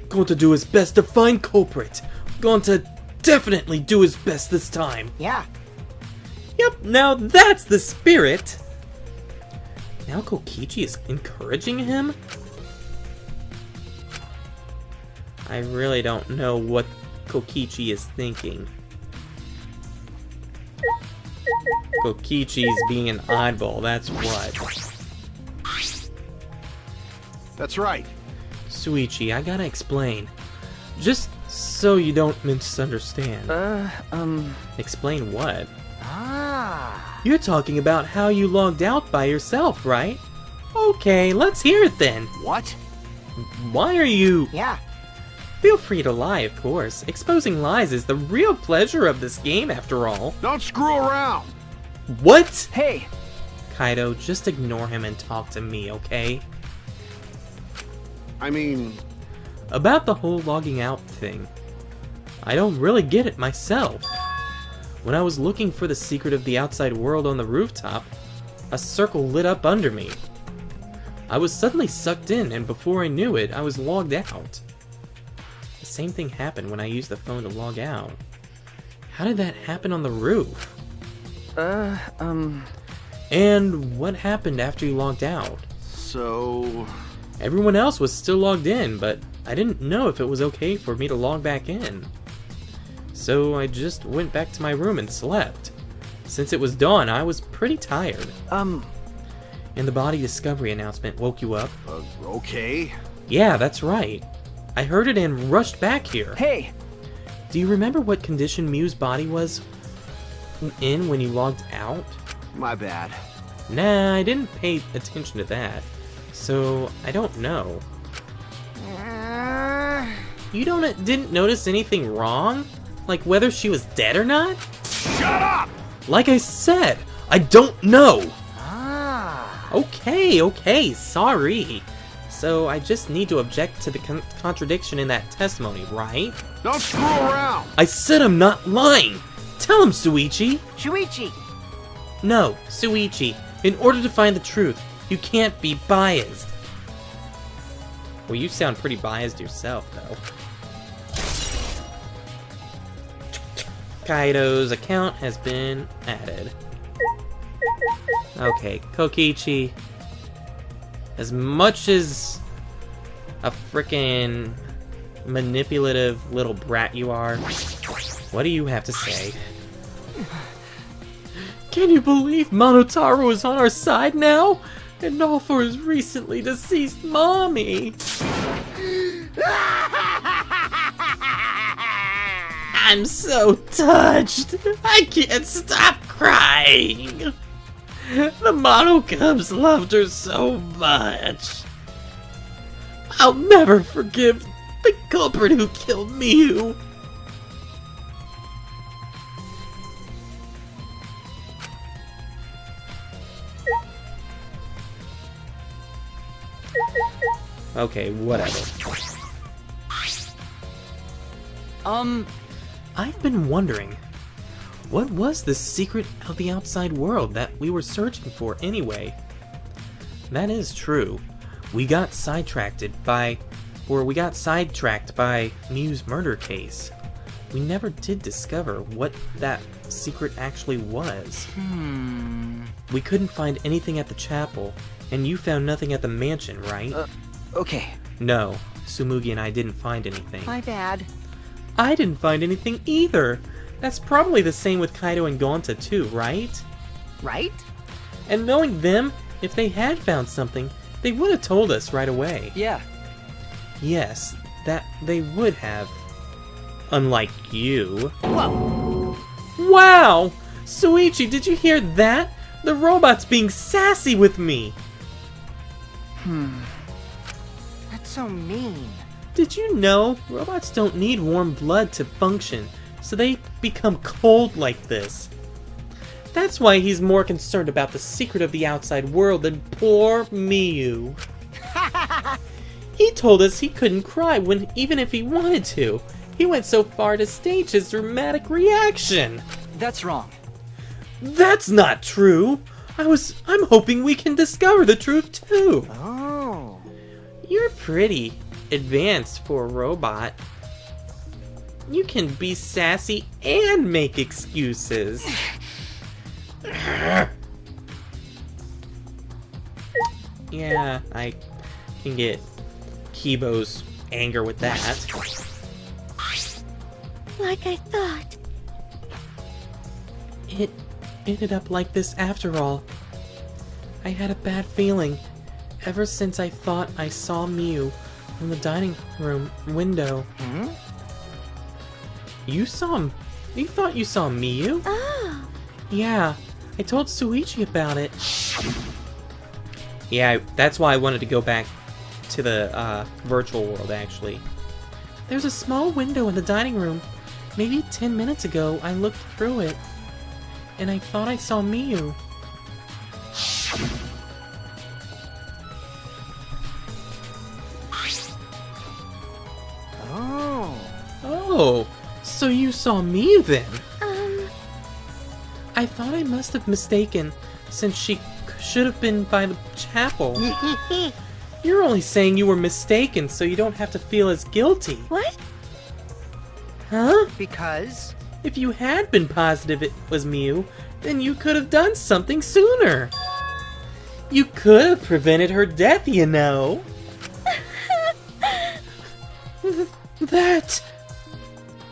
Going to do his best to find culprit. Going to definitely do his best this time.
Yeah.
Yep, now that's the spirit. Now Kokichi is encouraging him? I really don't know what Kokichi is thinking. Kokichi's being an oddball, that's what.
That's right.
Suichi, I gotta explain. Just so you don't misunderstand. Explain what?
Ah.
You're talking about how you logged out by yourself, right? Okay, let's hear it then.
What?
Why are you...
Yeah.
Feel free to lie, of course. Exposing lies is the real pleasure of this game, after all.
Don't screw around.
What?
Hey!
Kaido, just ignore him and talk to me, okay?
I mean,
About the whole logging out thing. I don't really get it myself. When I was looking for the secret of the outside world on the rooftop, a circle lit up under me. I was suddenly sucked in, and before I knew it, I was logged out. same thing happened when I used the phone to log out. How did that happen on the roof? And what happened after you logged out?
So...
Everyone else was still logged in, but I didn't know if it was okay for me to log back in. So I just went back to my room and slept. Since it was dawn, I was pretty tired. And the body discovery announcement woke you up?
Okay.
Yeah, that's right. I heard it and rushed back here.
Hey!
Do you remember what condition Mew's body was in when you logged out?
My bad.
Nah, I didn't pay attention to that. So, I don't know. You didn't notice anything wrong? Like whether she was dead or not?
Shut up!
Like I said, I don't know!
Ah.
Okay, sorry. So, I just need to object to the contradiction in that testimony, right?
Don't screw around!
I said I'm not lying! Tell him, Suichi!
Shuichi!
No, Suichi. In order to find the truth, you can't be biased. Well, you sound pretty biased yourself, though. Kaido's account has been added. Okay, Kokichi. As much as a frickin' manipulative little brat you are, what do you have to say? Can you believe Monotaro is on our side now? And all for his recently deceased mommy. I'm so touched. I can't stop crying. The Mono Cubs loved her so much. I'll never forgive the culprit who killed Miu. Okay, whatever. I've been wondering, what was the secret of the outside world that we were searching for anyway? That is true. We got sidetracked by Miu's murder case. We never did discover what that secret actually was. We couldn't find anything at the chapel, and you found nothing at the mansion, right?
Okay.
No, Sumugi and I didn't find anything.
My bad.
I didn't find anything either. That's probably the same with Kaido and Gonta too, right?
Right?
And knowing them, if they had found something, they would have told us right away.
Yeah.
Yes, that they would have. Unlike you.
Whoa!
Wow! Suichi, did you hear that? The robot's being sassy with me!
That's so mean.
Did you know robots don't need warm blood to function, so they become cold like this? That's why he's more concerned about the secret of the outside world than poor Miu. He told us he couldn't cry even if he wanted to. He went so far to stage his dramatic reaction.
That's wrong.
That's not true. I'm hoping we can discover the truth too.
Oh.
You're pretty advanced for a robot. You can be sassy and make excuses. Yeah, I can get Kibo's anger with that.
Like I thought.
It ended up like this after all. I had a bad feeling ever since I thought I saw Miu from the dining room window. You saw him? You thought you saw Miu?
Oh.
Yeah, I told Suichi about it. Yeah, that's why I wanted to go back to the virtual world, actually. There's a small window in the dining room. Maybe 10 minutes ago, I looked through it, and I thought I saw Miu.
Oh.
Oh, so you saw Miu then?
Um,
I thought I must have mistaken, since she should have been by the chapel. You're only saying you were mistaken so you don't have to feel as guilty.
what?
Huh?
Because...
If you had been positive it was Mew, then you could have done something sooner. You could have prevented her death, you know.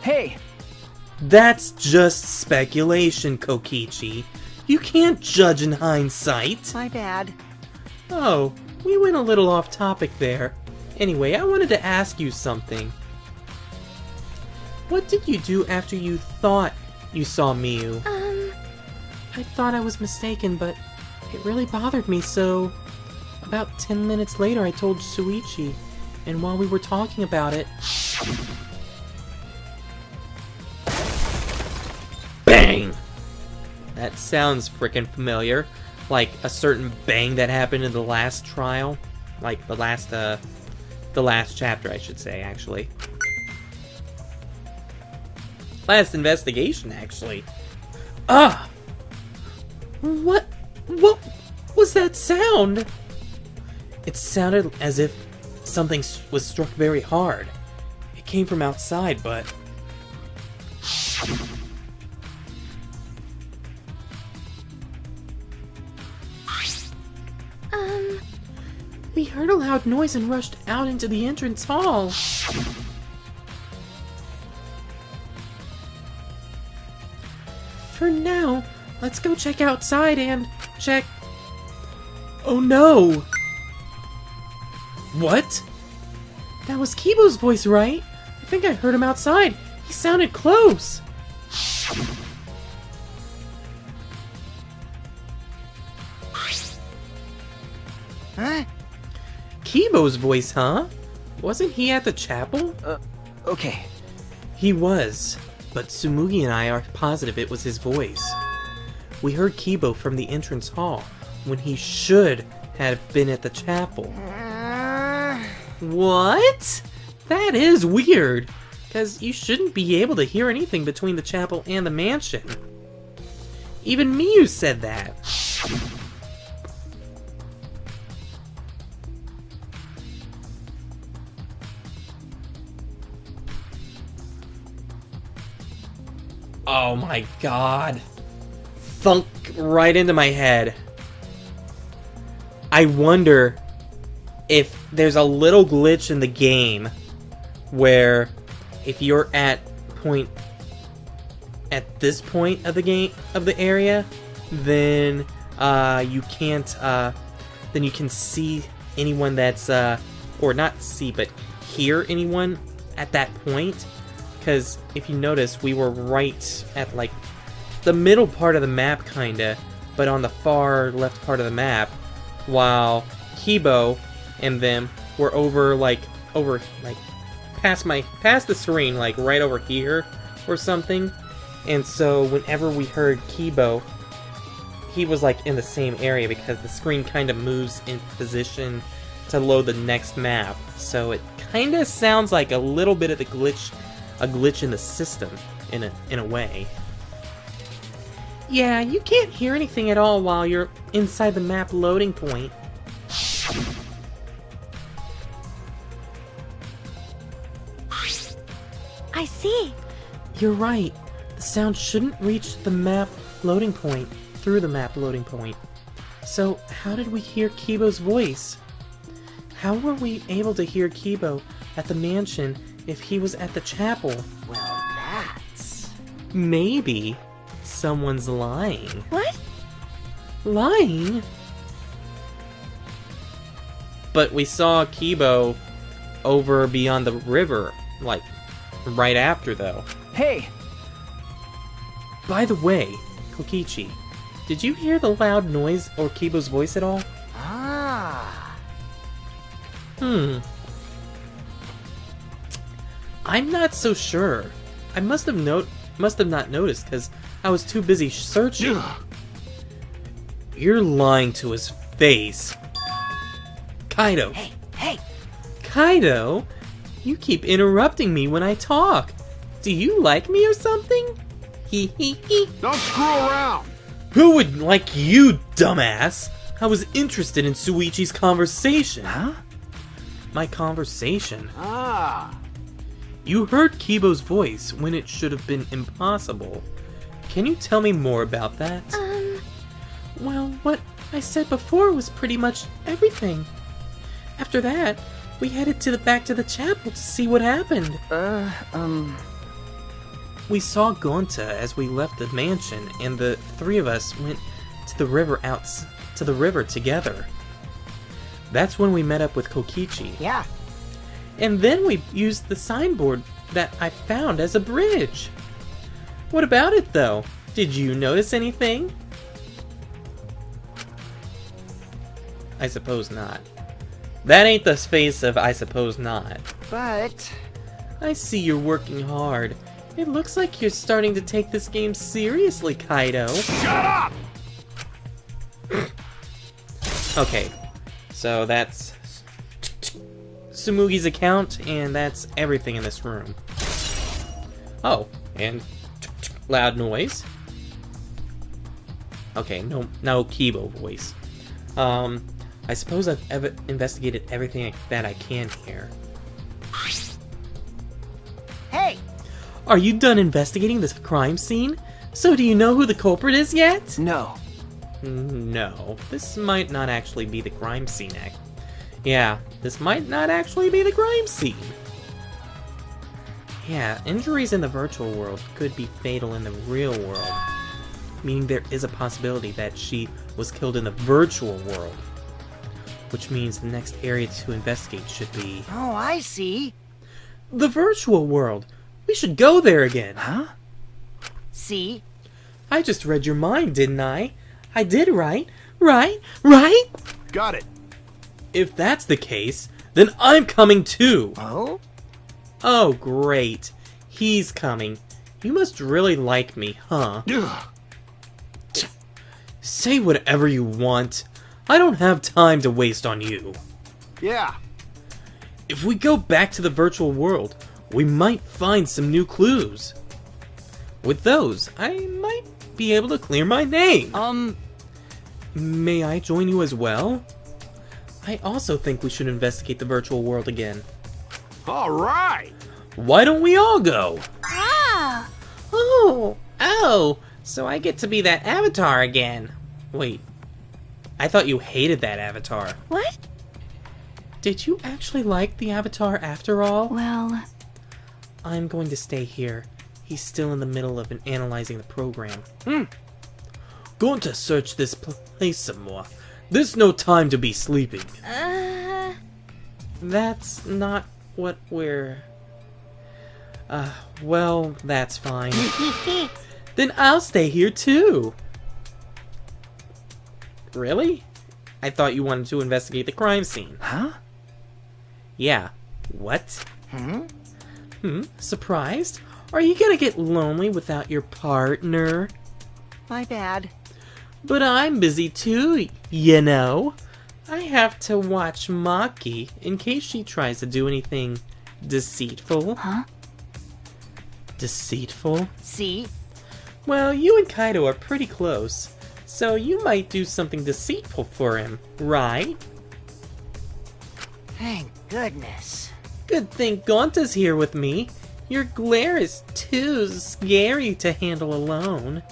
Hey,
That's just speculation, Kokichi. You can't judge in hindsight.
my bad.
Oh, we went a little off topic there. Anyway, I wanted to ask you something. What did you do after you thought you saw Miu? I thought I was mistaken, but it really bothered me, so... About 10 minutes later, I told Shuichi, and while we were talking about it... BANG! That sounds frickin' familiar. Like a certain bang that happened in the last trial. Like the last chapter, I should say, actually. Last investigation, actually. Ah! What was that sound? It sounded as if something was struck very hard. It came from outside, but... We heard a loud noise and rushed out into the entrance hall. For now, let's go check outside and check... Oh no! What? That was Kibo's voice, right? I think I heard him outside. He sounded close.
Huh?
Kibo's voice, huh? Wasn't he at the chapel?
Okay.
He was, but Tsumugi and I are positive it was his voice. We heard Kibo from the entrance hall, when he should have been at the chapel. What? That is weird, because you shouldn't be able to hear anything between the chapel and the mansion. Even Miyu said that. Oh my god. Thunk right into my head. I wonder if there's a little glitch in the game where if you're at this point of the game, of the area, then you can't then you can see anyone that's or not see but hear anyone at that point. Because if you notice, we were right at like the middle part of the map, kinda, but on the far left part of the map, while and them were over past the screen, like right over here or something. And so whenever we heard Kibo, he was like in the same area because the screen kind of moves in position to load the next map. So it kind of sounds like a little bit of a glitch in the system in a way. Yeah, you can't hear anything at all while you're inside the map loading point.
I see.
You're right. The sound shouldn't reach the map loading point through the map loading point. So, how did we hear Kibo's voice? How were we able to hear Kibo at the mansion if he was at the chapel?
Well, that's...
Maybe someone's lying.
What?
Lying? But we saw Kibo over beyond the river, like, right after, though.
Hey!
By the way, Kokichi, did you hear the loud noise or Kibo's voice at all?
Ah!
I'm not so sure. I must have not noticed because I was too busy searching. You're lying to his face. Kaido.
Hey!
Kaido, you keep interrupting me when I talk. Do you like me or something? Hee hee hee.
Don't screw around!
Who would like you, dumbass? I was interested in Suichi's conversation.
Huh?
My conversation.
Ah,
You heard Kibo's voice when it should have been impossible. Can you tell me more about that?
Well, what I said before was pretty much everything. After that, we headed back to the chapel to see what happened.
We saw Gonta as we left the mansion, and the three of us went to the river together. That's when we met up with Kokichi.
Yeah.
And then we used the signboard that I found as a bridge. What about it, though? Did you notice anything? I suppose not. That ain't the face of I suppose not.
But...
I see you're working hard. It looks like you're starting to take this game seriously, Kaido.
Shut up!
Okay, so that's Tsumugi's account, and that's everything in this room. Oh, and loud noise. Okay, no Kibo voice. I suppose I've investigated everything that I can here.
Hey!
Are you done investigating this crime scene? So do you know who the culprit is yet?
No.
No, this might not actually be the crime scene. Yeah, this might not actually be the crime scene. Yeah, injuries in the virtual world could be fatal in the real world. Meaning there is a possibility that she was killed in the virtual world. Which means the next area to investigate should be...
Oh, I see.
the virtual world. We should go there again.
Huh?
See?
I just read your mind, didn't I? I did, right? Right?
Got it.
If that's the case, then I'm coming too.
Oh?
Oh, great. He's coming. You must really like me, huh?
Ugh.
Say whatever you want. I don't have time to waste on you.
Yeah.
If we go back to the virtual world, we might find some new clues. With those, I might be able to clear my name. May I join you as well? I also think we should investigate the virtual world again.
All right.
Why don't we all go?
Ah!
Oh, so I get to be that avatar again. Wait, I thought you hated that avatar.
What?
Did you actually like the avatar after all?
Well,
I'm going to stay here. He's still in the middle of analyzing the program. Going to search this place some more. There's no time to be sleeping. That's not what we're... well, that's fine. Then I'll stay here too. Really? I thought you wanted to investigate the crime scene.
Huh?
Yeah. What? Surprised? Are you gonna get lonely without your partner?
My bad.
But I'm busy too, you know. I have to watch Maki in case she tries to do anything deceitful.
Huh?
Deceitful?
See?
Well, you and Kaido are pretty close, so you might do something deceitful for him, right?
Thank goodness.
Good thing Gonta's here with me. Your glare is too scary to handle alone.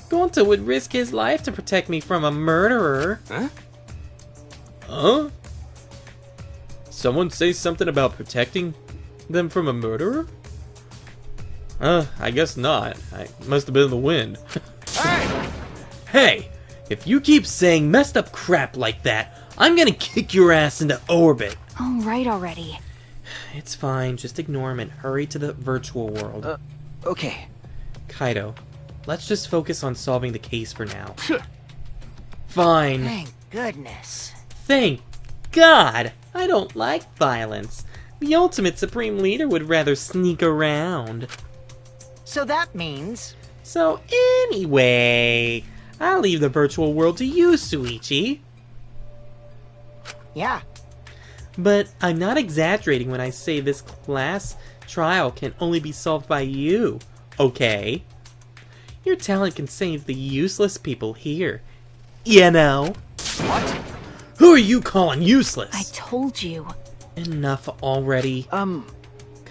Gonta would risk his life to protect me from a murderer.
Huh?
Huh? Someone say something about protecting them from a murderer? I guess not. I must have been in the wind.
Hey!
Hey! If you keep saying messed up crap like that, I'm gonna kick your ass into orbit.
all right already.
It's fine, just ignore him and hurry to the virtual world.
Okay.
Kaido, let's just focus on solving the case for now. Fine.
Thank goodness.
Thank God! I don't like violence. The ultimate supreme leader would rather sneak around.
So that means...
So anyway, I'll leave the virtual world to you, Suichi.
Yeah.
But I'm not exaggerating when I say this class trial can only be solved by you, okay? Your talent can save the useless people here. You know?
What?
Who are you calling useless?
I told you.
Enough already.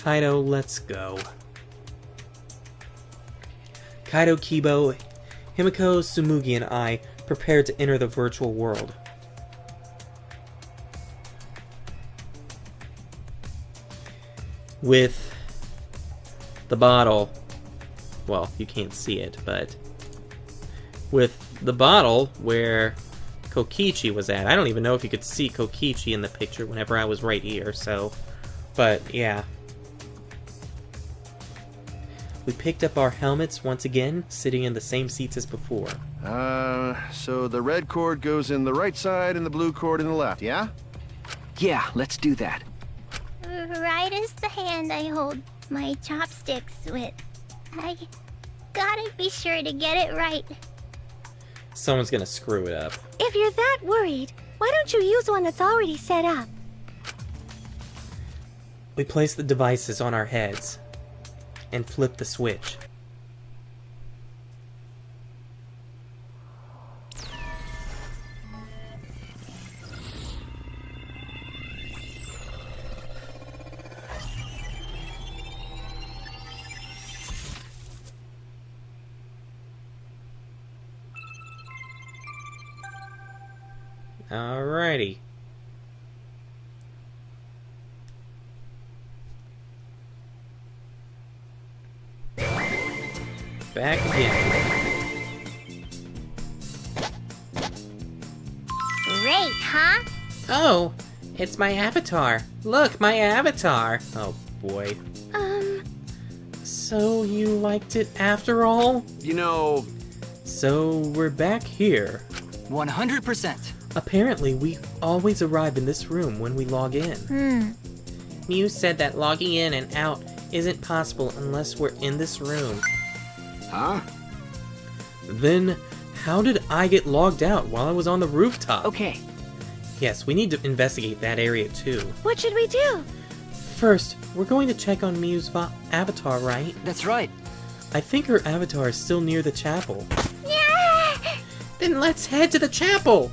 Kaido, let's go. Kaido, Kibo, Himiko, Tsumugi, and I prepared to enter the virtual world. With the bottle, well, you can't see it, but with the bottle where Kokichi was at. I don't even know if you could see Kokichi in the picture whenever I was right here, so, but yeah. We picked up our helmets once again, sitting in the same seats as before.
So the red cord goes in the right side and the blue cord in the left, yeah?
Yeah, let's do that.
Right is the hand I hold my chopsticks with. I gotta be sure to get it right.
Someone's gonna screw it up.
If you're that worried, why don't you use one that's already set up?
We placed the devices on our heads and flipped the switch. Alrighty. Back again.
Great, huh?
Oh, it's my avatar. Look, my avatar.
Oh boy.
So you liked it after all?
You know,
So we're back here.
100%.
Apparently, we always arrive in this room when we log in.
Mew said that logging in and out isn't possible unless we're in this room.
huh?
Then, how did I get logged out while I was on the rooftop?
Okay.
Yes, we need to investigate that area too.
What should we do?
First, we're going to check on Mew's avatar, right?
That's right.
I think her avatar is still near the chapel.
Yeah!
Then let's head to the chapel.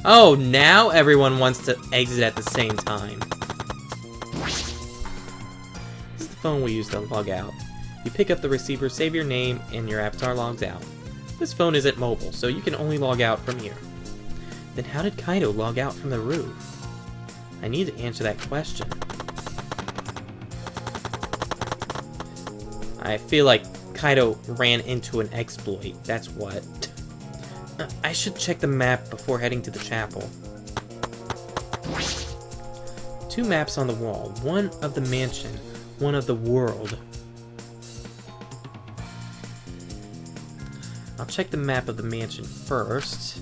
Oh, now everyone wants to exit at the same time. This is the phone we use to log out. You pick up the receiver, save your name, and your avatar logs out. This phone isn't mobile, so you can only log out from here. Then how did Kaido log out from the roof? I need to answer that question. I feel like Kaido ran into an exploit, that's what. I should check the map before heading to the chapel. 2 maps on the wall, one of the mansion, one of the world. I'll check the map of the mansion first.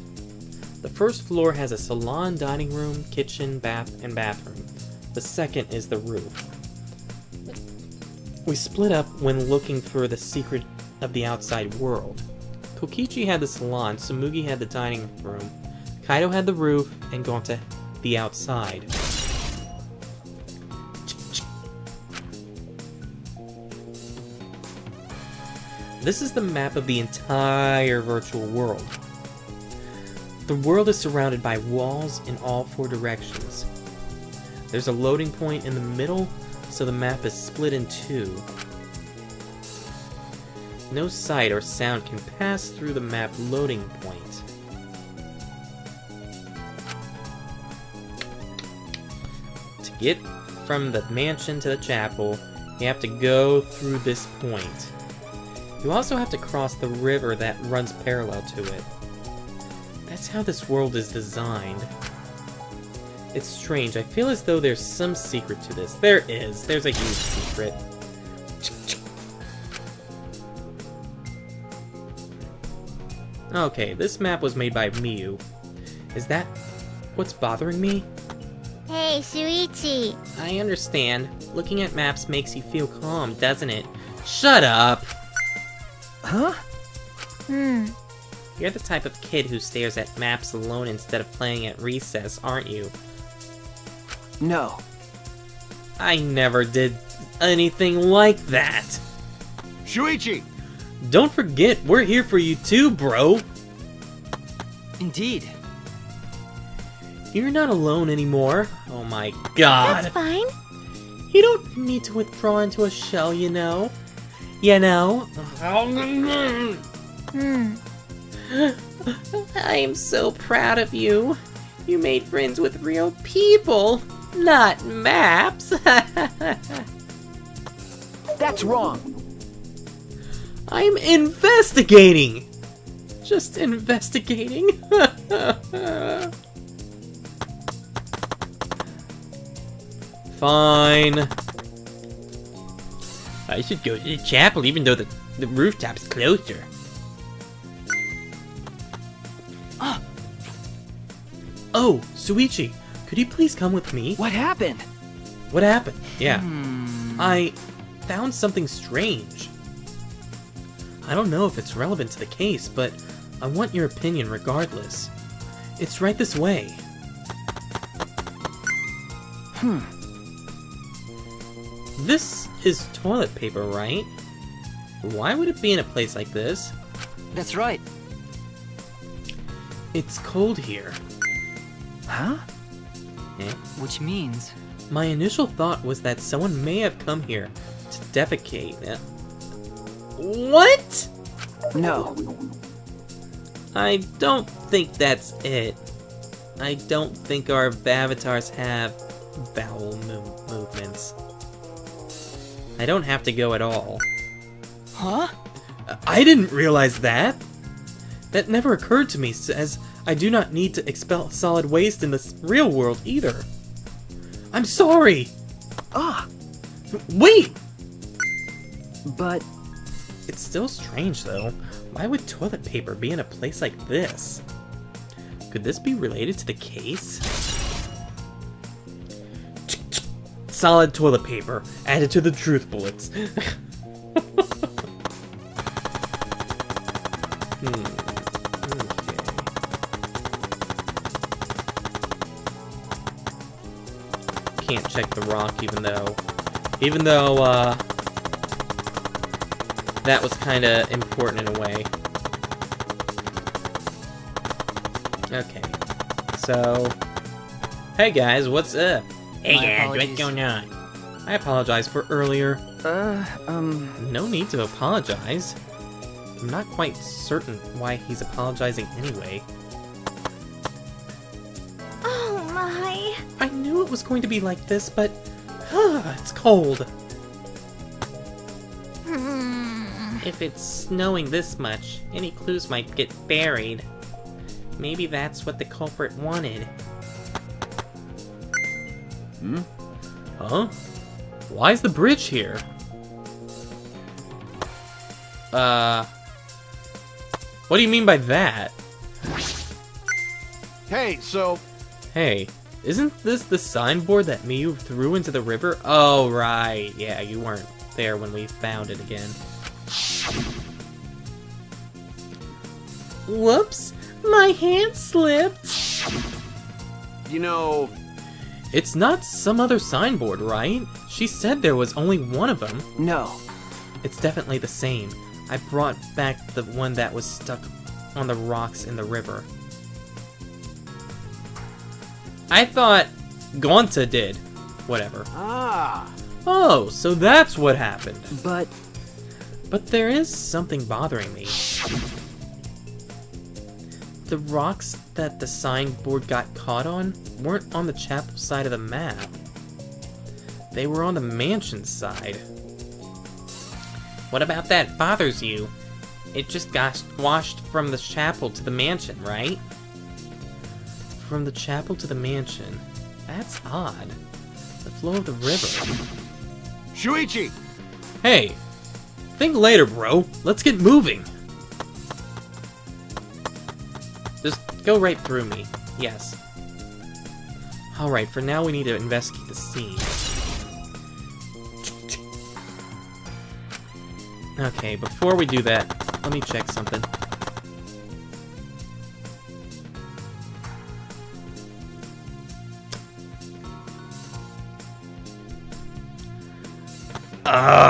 The first floor has a salon, dining room, kitchen, bath, and bathroom. The second is the roof. We split up when looking for the secret of the outside world. Kokichi had the salon, Tsumugi had the dining room, Kaido had the roof, and gone to the outside. This is the map of the entire virtual world. The world is surrounded by walls in all 4 directions. There's a loading point in the middle, so the map is split in 2. No sight or sound can pass through the map loading point. To get from the mansion to the chapel, you have to go through this point. You also have to cross the river that runs parallel to it. That's how this world is designed. It's strange, I feel as though there's some secret to this. There is, there's a huge secret. Okay, this map was made by Miu. Is that what's bothering me?
Hey, Shuichi.
I understand. Looking at maps makes you feel calm, doesn't it? Shut up!
Huh?
You're the type of kid who stares at maps alone instead of playing at recess, aren't you?
No.
I never did anything like that!
Shuichi!
Don't forget, we're here for you too, bro!
Indeed.
You're not alone anymore. Oh my god.
That's fine.
You don't need to withdraw into a shell, you know. You know? I am so proud of you. You made friends with real people, not maps.
That's wrong.
I'm investigating. Just investigating. Fine. I should go to the chapel even though the rooftop's closer. Oh, Suichi, could you please come with me?
What happened?
What happened? Yeah. I found something strange. I don't know if it's relevant to the case, but I want your opinion regardless. It's right this way. This is toilet paper, right? Why would it be in a place like this?
That's right.
It's cold here.
Huh?
Eh?
Which means...
My initial thought was that someone may have come here to defecate. What?
No.
I don't think that's it. I don't think our avatars have bowel movements. I don't have to go at all.
Huh?
I didn't realize that! That never occurred to me, as I do not need to expel solid waste in the real world either. I'm sorry!
Ah!
Wait!
But...
It's still strange, though. Why would toilet paper be in a place like this? Could this be related to the case? Solid toilet paper, added to the truth bullets. Can't check the rock, even though that was kind of important in a way. Okay, so hey guys, what's up? Hey
My
guys,
apologies.
what's going on? I apologize for earlier. No need to apologize. I'm not quite certain why he's apologizing anyway.
Oh my.
I knew it was going to be like this, but it's cold. If it's snowing this much, any clues might get buried. Maybe that's what the culprit wanted. Huh? Why is the bridge here? What do you mean by that?
Hey, so
Hey, isn't this the signboard that Miyu threw into the river? Oh, right. Yeah, you weren't there when we found it again. Whoops! My hand slipped!
you know,
It's not some other signboard, right? She said there was only one of them.
no.
It's definitely the same. I brought back the one that was stuck on the rocks in the river. I thought Gonta did. Whatever. Oh, so that's what happened.
But...
But there is something bothering me. The rocks that the signboard got caught on weren't on the chapel side of the map. They were on the mansion side. What about that bothers you? It just got washed from the chapel to the mansion, right? From the chapel to the mansion. That's odd. The flow of the river.
Shuichi!
Hey! Think later, bro. Let's get moving. Just go right through me. Yes. Alright, for now we need to investigate the scene. Okay, before we do that, let me check something.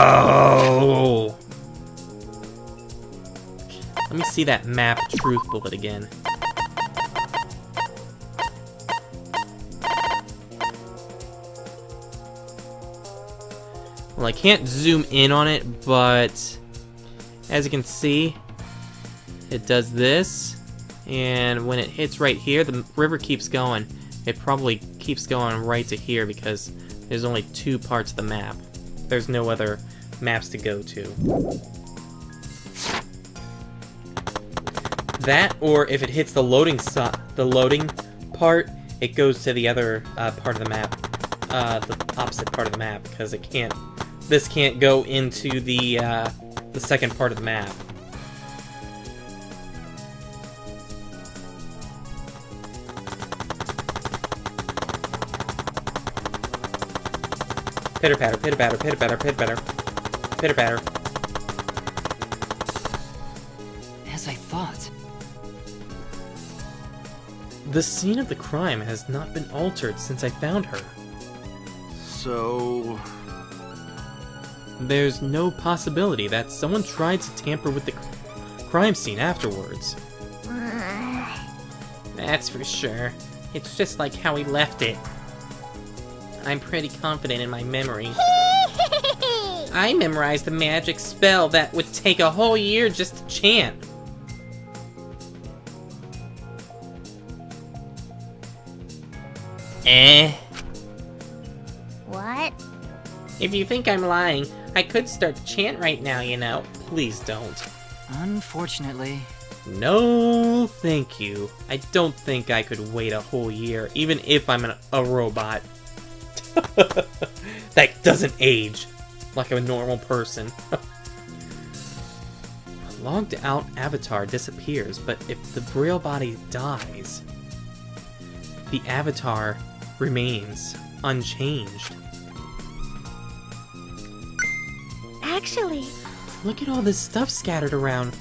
Oh! Let me see that map truth bullet again. Well, I can't zoom in on it, but as you can see, it does this, and when it hits right here, the river keeps going. It probably keeps going right to here because there's only 2 parts of the map. There's no other maps to go to. That, or if it hits the loading part, it goes to the other part of the map, the opposite part of the map, because it can't. This can't go into the second part of the map. Pitter patter, pitter patter, pitter patter, pitter patter, pitter patter.
As I thought.
The scene of the crime has not been altered since I found her.
So...
There's no possibility that someone tried to tamper with the crime scene afterwards. That's for sure. It's just like how we left it. I'm pretty confident in my memory. I memorized a magic spell that would take a whole year just to chant.
What?
If you think I'm lying, I could start to chant right now, you know. Please don't.
Unfortunately.
No, thank you. I don't think I could wait a whole year, even if I'm a robot. That doesn't age like a normal person. A logged out avatar disappears, but if the real body dies, the avatar remains unchanged.
Actually,
Look at all this stuff scattered around.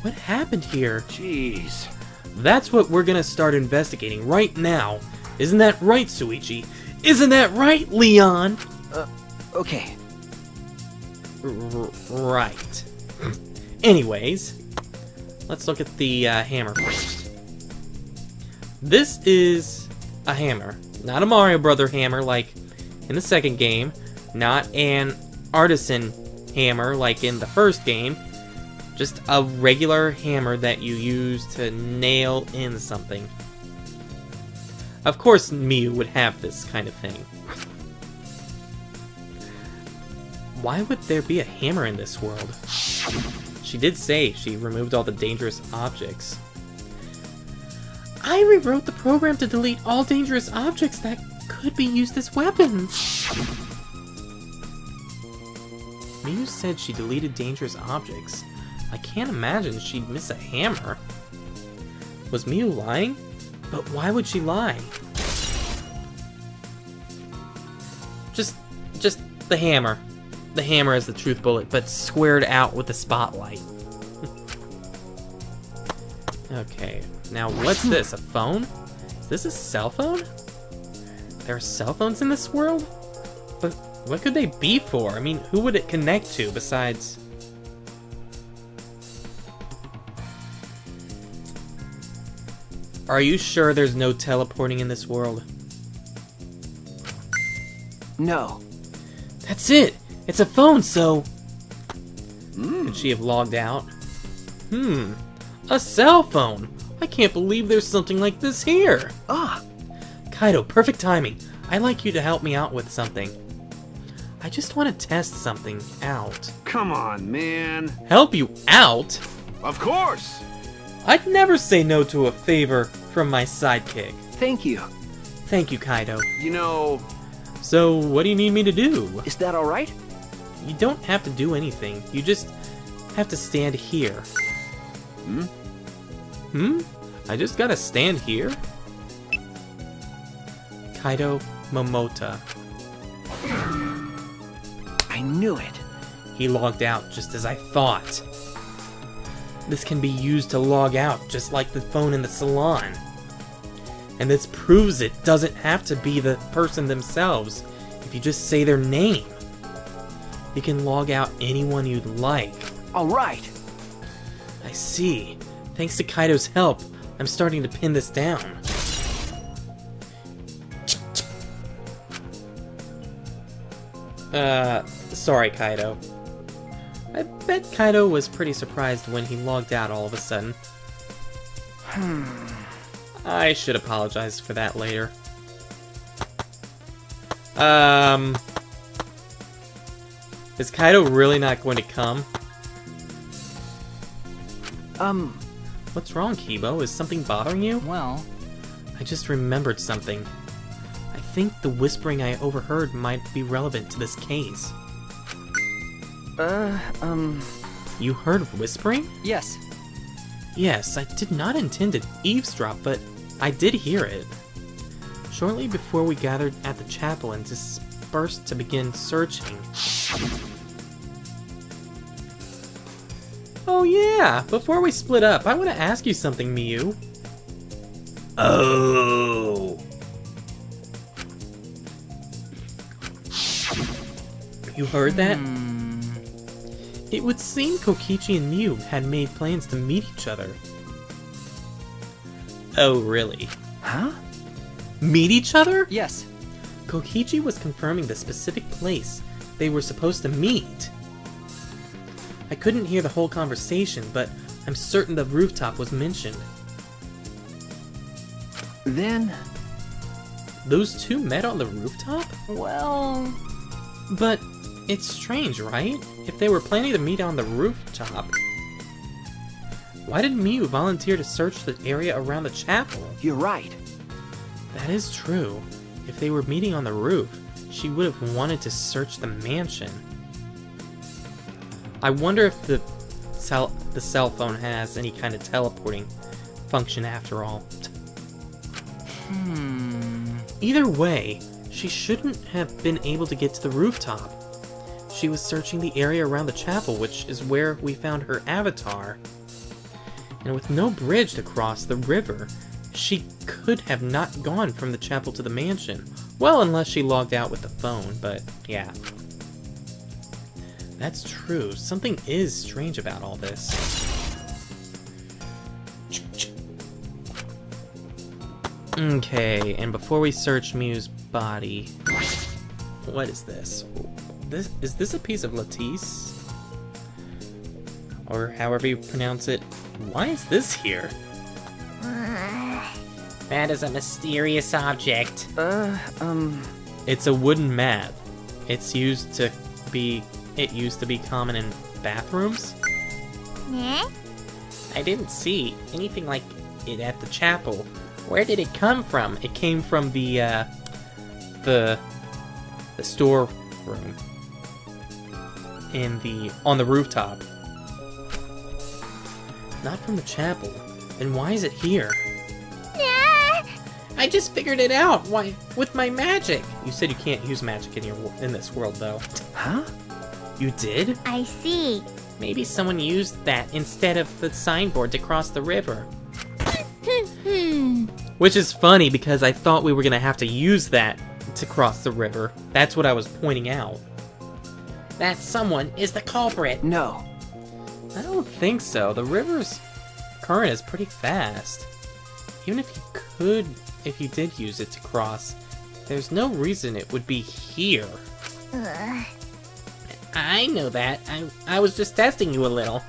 What happened here?
Jeez.
That's what we're gonna start investigating right now. Isn't that right, Suichi? Isn't that right, Leon?
Okay.
Right. Anyways, let's look at the hammer first. This is a hammer. Not a Mario Brother hammer like in the second game. Not an artisan hammer like in the first game. Just a regular hammer that you use to nail in something. Of course Miu would have this kind of thing. Why would there be a hammer in this world? She did say she removed all the dangerous objects.
I rewrote the program to delete all dangerous objects that could be used as weapons.
Miu said she deleted dangerous objects. I can't imagine she'd miss a hammer. Was Miu lying? But why would she lie? Just the hammer. The hammer is the truth bullet, but squared out with the spotlight. Okay, now what's this? A phone? Is this a cell phone? There are cell phones in this world? But what could they be for? I mean, who would it connect to besides... Are you sure there's no teleporting in this world?
No.
That's it! It's a phone, so... Could she have logged out? A cell phone! I can't believe there's something like this here!
Ah!
Kaido, perfect timing. I'd like you to help me out with something. I just want to test something out.
Come on, man.
Help you out?
Of course!
I'd never say no to a favor from my sidekick.
Thank you.
Thank you, Kaido.
You know...
So, what do you need me to do?
Is that alright?
You don't have to do anything. You just have to stand here. I just gotta stand here? Kaido Momota.
I knew it.
He logged out just as I thought. This can be used to log out just like the phone in the salon. And this proves it doesn't have to be the person themselves if you just say their name. You can log out anyone you'd like.
Alright.
I see. Thanks to Kaido's help, I'm starting to pin this down. Sorry, Kaido. I bet Kaido was pretty surprised when he logged out all of a sudden. I should apologize for that later. Is Kaido really not going to come?
What's wrong, Kibo? Is something bothering you?
Well,
I just remembered something. I think the whispering I overheard might be relevant to this case. You heard whispering?
yes.
Yes, I did not intend to eavesdrop, but I did hear it. Shortly before we gathered at the chapel and dispersed to begin searching. Oh yeah, before we split up, I want to ask you something, Miyu. Oh. You heard that? It would seem Kokichi and Miyu had made plans to meet each other. Oh, really?
Huh?
Meet each other?
Yes.
Kokichi was confirming the specific place they were supposed to meet. I couldn't hear the whole conversation, but I'm certain the rooftop was mentioned.
Then...
Those two met on the rooftop?
Well...
But it's strange, right? If they were planning to meet on the rooftop, why did Miyu volunteer to search the area around the chapel?
You're right.
That is true. If they were meeting on the roof, she would have wanted to search the mansion. I wonder if the cell phone has any kind of teleporting function after all. Either way, she shouldn't have been able to get to the rooftop. She was searching the area around the chapel, which is where we found her avatar. And with no bridge to cross the river, she could have not gone from the chapel to the mansion. Well, unless she logged out with the phone, but yeah. That's true. Something is strange about all this. Okay, and before we search Miyu's body... What is this? Is this a piece of lattice? Or however you pronounce it. Why is this here?
That is a mysterious object.
It's a wooden mat. It used to be common in bathrooms?
Eh?
I didn't see anything like it at the chapel. Where did it come from? It came from the storeroom on the rooftop. Not from the chapel. Then why is it here? I just figured it out. Why, with my magic. You said you can't use magic in this world, though.
Huh?
You did?
I see.
Maybe someone used that instead of the signboard to cross the river. Which is funny because I thought we were gonna have to use that to cross the river. That's what I was pointing out.
That someone is the culprit.
No.
I don't think so. The river's current is pretty fast. Even if you did use it to cross, there's no reason it would be here.
Ugh.
I know that. I was just testing you a little.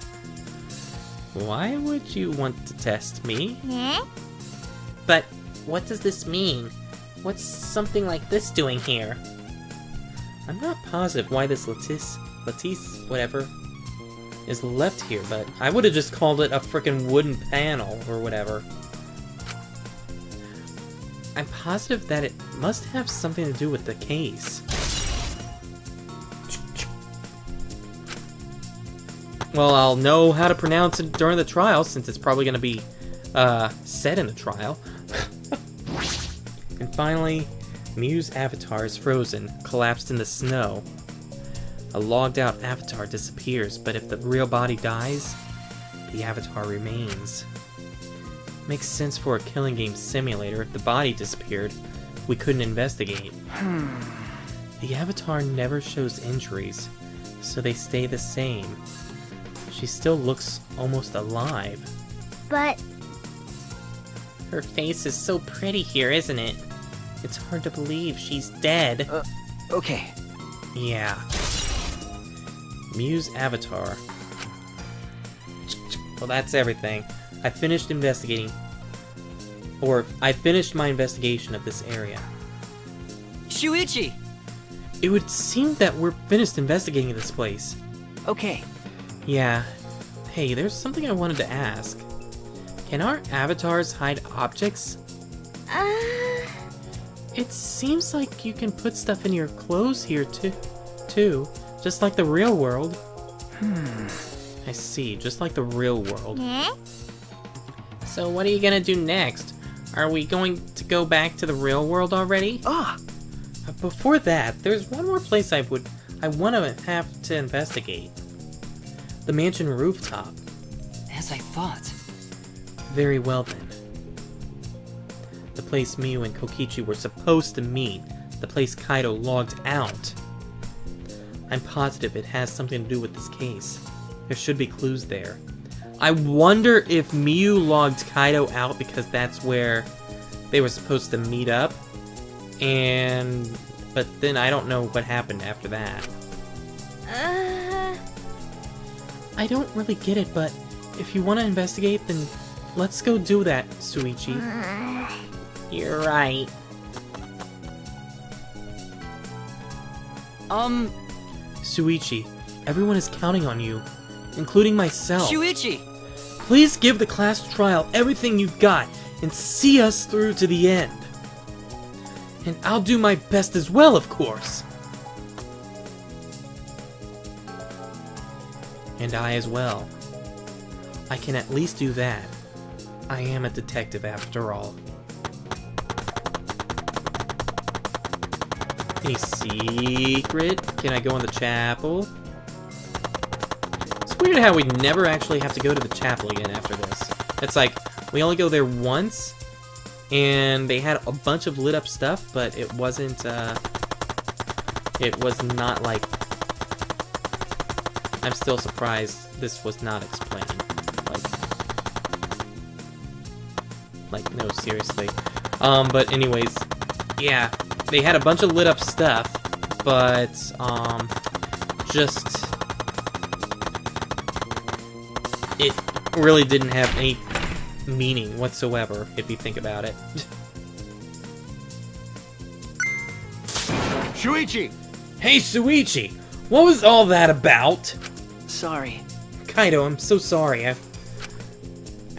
Why would you want to test me?
Eh?
But what does this mean? What's something like this doing here?
I'm not positive why this lattice, whatever, is left here, but I would have just called it a frickin' wooden panel or whatever. I'm positive that it must have something to do with the case. Well, I'll know how to pronounce it during the trial, since it's probably going to be said in the trial. And finally, Miyu's avatar is frozen, collapsed in the snow. A logged-out avatar disappears, but if the real body dies, the avatar remains. Makes sense for a killing game simulator. If the body disappeared, we couldn't investigate. The avatar never shows injuries, so they stay the same. She still looks almost alive.
But
Her face is so pretty here, isn't it? It's hard to believe she's dead.
Okay.
Yeah. Mew's avatar. Well, that's everything. I finished investigating. Or, I finished my investigation of this area.
Shuichi!
It would seem that we're finished investigating this place.
Okay.
Yeah. Hey, there's something I wanted to ask. Can our avatars hide objects? It seems like you can put stuff in your clothes here too. Just like the real world. I see, just like the real world.
So what are you gonna do next? Are we going to go back to the real world already?
Before that, there's one more place I want to have to investigate. The mansion rooftop.
As I thought.
Very well then. The place Miu and Kokichi were supposed to meet. The place Kaido logged out. I'm positive it has something to do with this case. There should be clues there. I wonder if Miu logged Kaido out because that's where they were supposed to meet up. But then I don't know what happened after that. I don't really get it, but if you want to investigate, then let's go do that, Shuichi.
You're right.
Shuichi, everyone is counting on you, including myself.
Shuichi!
Please give the class trial everything you've got and see us through to the end. And I'll do my best as well, of course. And I as well. I can at least do that. I am a detective after all. A secret? Can I go in the chapel? It's weird how we never actually have to go to the chapel again after this. It's like, we only go there once, and they had a bunch of lit up stuff, but it wasn't, it was not like... I'm still surprised this was not explained. Like, no, seriously. But anyways, yeah, they had a bunch of lit up stuff, but, just... it really didn't have any meaning whatsoever, if you think about it.
Shuichi!
Hey, Shuichi! What was all that about?
Sorry.
Kaido, I'm so sorry. I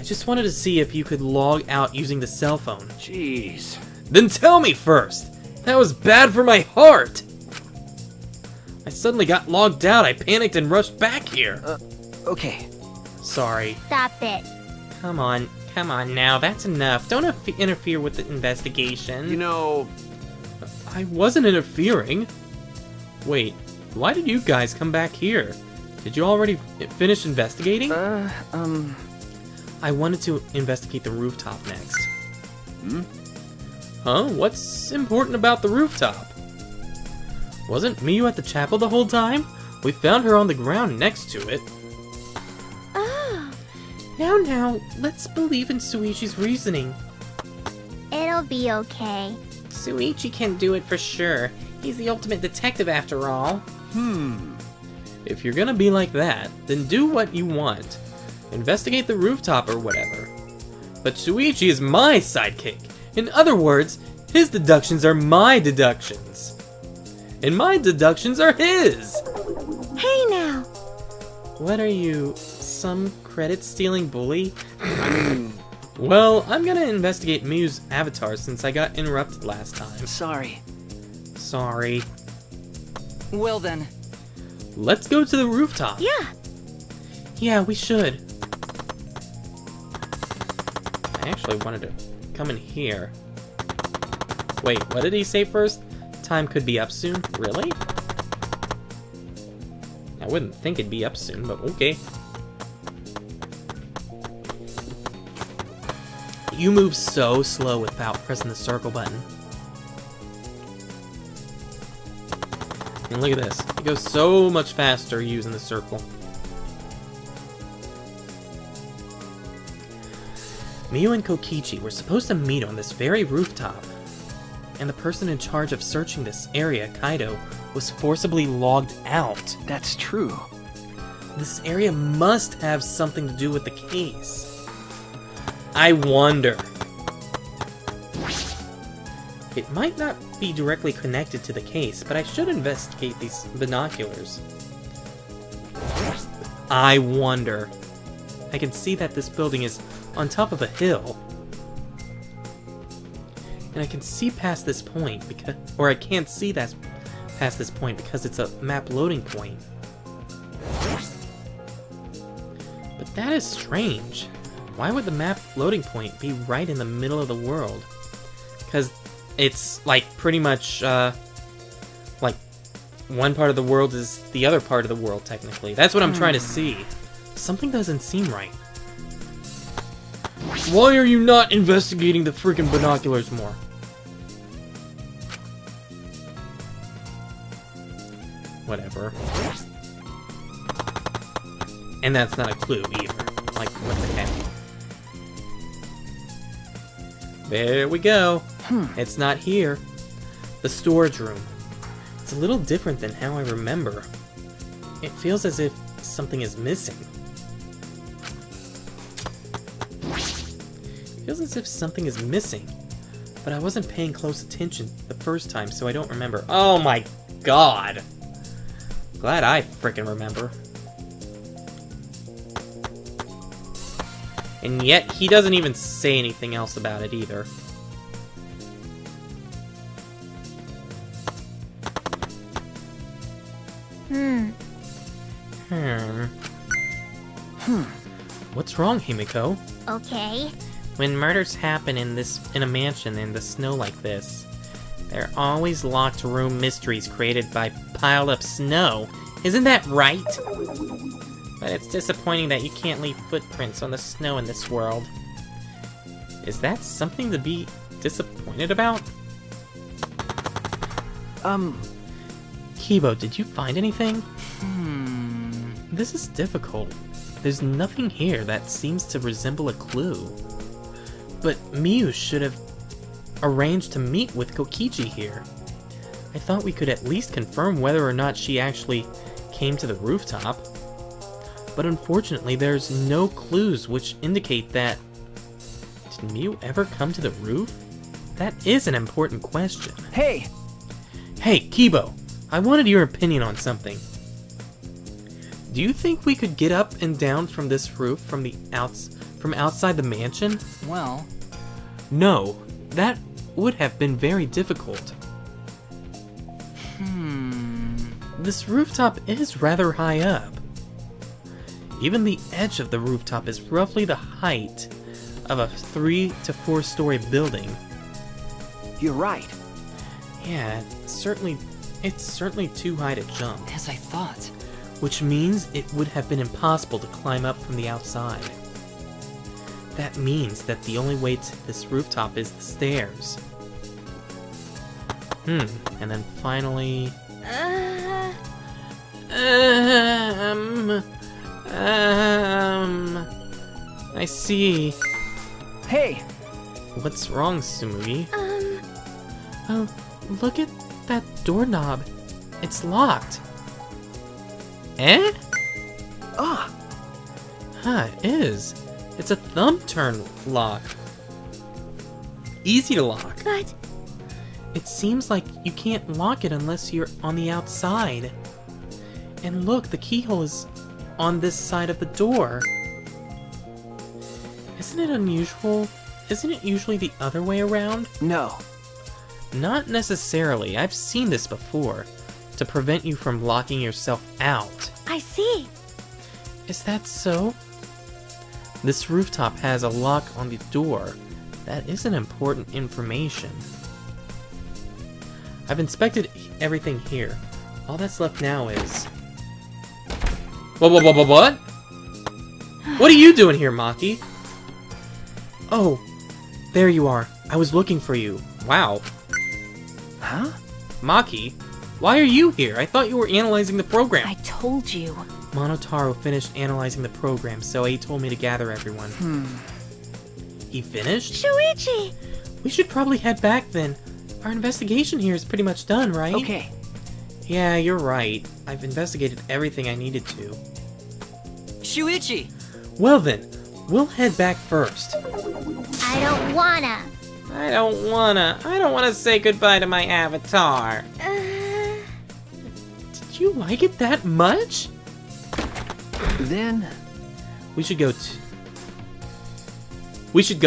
just wanted to see if you could log out using the cell phone.
Jeez.
Then tell me first! That was bad for my heart! I suddenly got logged out. I panicked and rushed back here.
Okay.
Sorry.
Stop it.
Come on now, that's enough. Don't interfere with the investigation.
You know,
I wasn't interfering. Wait, why did you guys come back here? Did you already finish investigating? I wanted to investigate the rooftop next. Huh? What's important about the rooftop? Wasn't Miu at the chapel the whole time? We found her on the ground next to it.
Now, let's believe in Shuichi's reasoning.
It'll be okay.
Shuichi can do it for sure. He's the ultimate detective after all.
If you're gonna be like that, then do what you want. Investigate the rooftop or whatever. But Shuichi is my sidekick. In other words, his deductions are my deductions. And my deductions are his!
Hey now!
What are you, some credit-stealing bully? Well, I'm gonna investigate Miu's avatar since I got interrupted last time.
Sorry.
Sorry.
Well then.
Let's go to the rooftop. Yeah, we should. I actually wanted to come in here. Wait, what did he say first? Time could be up soon? Really? I wouldn't think it'd be up soon, but okay. You move so slow without pressing the circle button. And look at this. It goes so much faster using the circle. Miu and Kokichi were supposed to meet on this very rooftop. And the person in charge of searching this area, Kaido, was forcibly logged out.
That's true.
This area must have something to do with the case. I wonder. It might not be directly connected to the case, but I should investigate these binoculars. I wonder. I can see that this building is on top of a hill. And I can see past this point because... Or I can't see that past this point because it's a map loading point. But that is strange. Why would the map loading point be right in the middle of the world? Because it's like pretty much like one part of the world is the other part of the world technically. That's what I'm trying to see. Something doesn't seem right. Why are you not investigating the freaking binoculars more? Whatever. And that's not a clue either. Like, what the heck? There we go. It's not here. The storage room. It's a little different than how I remember. It feels as if something is missing. It feels as if something is missing. But I wasn't paying close attention the first time, so I don't remember. Oh my god! Glad I frickin' remember. And yet, he doesn't even say anything else about it either. What's wrong, Himiko?
Okay.
When murders happen in a mansion in the snow like this, there are always locked room mysteries created by piled up snow. Isn't that right? But it's disappointing that you can't leave footprints on the snow in this world. Is that something to be disappointed about? Kibo, did you find anything? This is difficult. There's nothing here that seems to resemble a clue. But Miu should have arranged to meet with Kokichi here. I thought we could at least confirm whether or not she actually came to the rooftop. But unfortunately, there's no clues which indicate that. Did Miu ever come to the roof? That is an important question.
Hey!
Hey, Kibo! I wanted your opinion on something. Do you think we could get up and down from this roof from outside the mansion?
Well...
No, that would have been very difficult. This rooftop is rather high up. Even the edge of the rooftop is roughly the height of a 3 to 4 story building.
You're right.
Yeah, it's certainly too high to jump.
As I thought.
Which means it would have been impossible to climb up from the outside. That means that the only way to this rooftop is the stairs. And then finally... I see.
Hey!
What's wrong, Tsumugi? Oh, look at that doorknob. It's locked. Eh?
Ah!
Huh, it is. It's a thumb turn lock. Easy to lock.
But
It seems like you can't lock it unless you're on the outside. And look, the keyhole is on this side of the door. Isn't it unusual? Isn't it usually the other way around?
No.
Not necessarily. I've seen this before. To prevent you from locking yourself out.
I see.
Is that so? This rooftop has a lock on the door. That is an important information. I've inspected everything here. All that's left now is... What? What are you doing here, Maki? Oh, there you are. I was looking for you. Wow.
Huh?
Maki, why are you here? I thought you were analyzing the program.
I told you.
Monotaro finished analyzing the program, so he told me to gather everyone. He finished?
Shuichi!
We should probably head back then. Our investigation here is pretty much done, right?
Okay.
Yeah, you're right. I've investigated everything I needed to.
Shuichi!
Well then, we'll head back first.
I don't wanna.
I don't wanna say goodbye to my avatar.
Did you like it that much?
Then...
We should go to... We should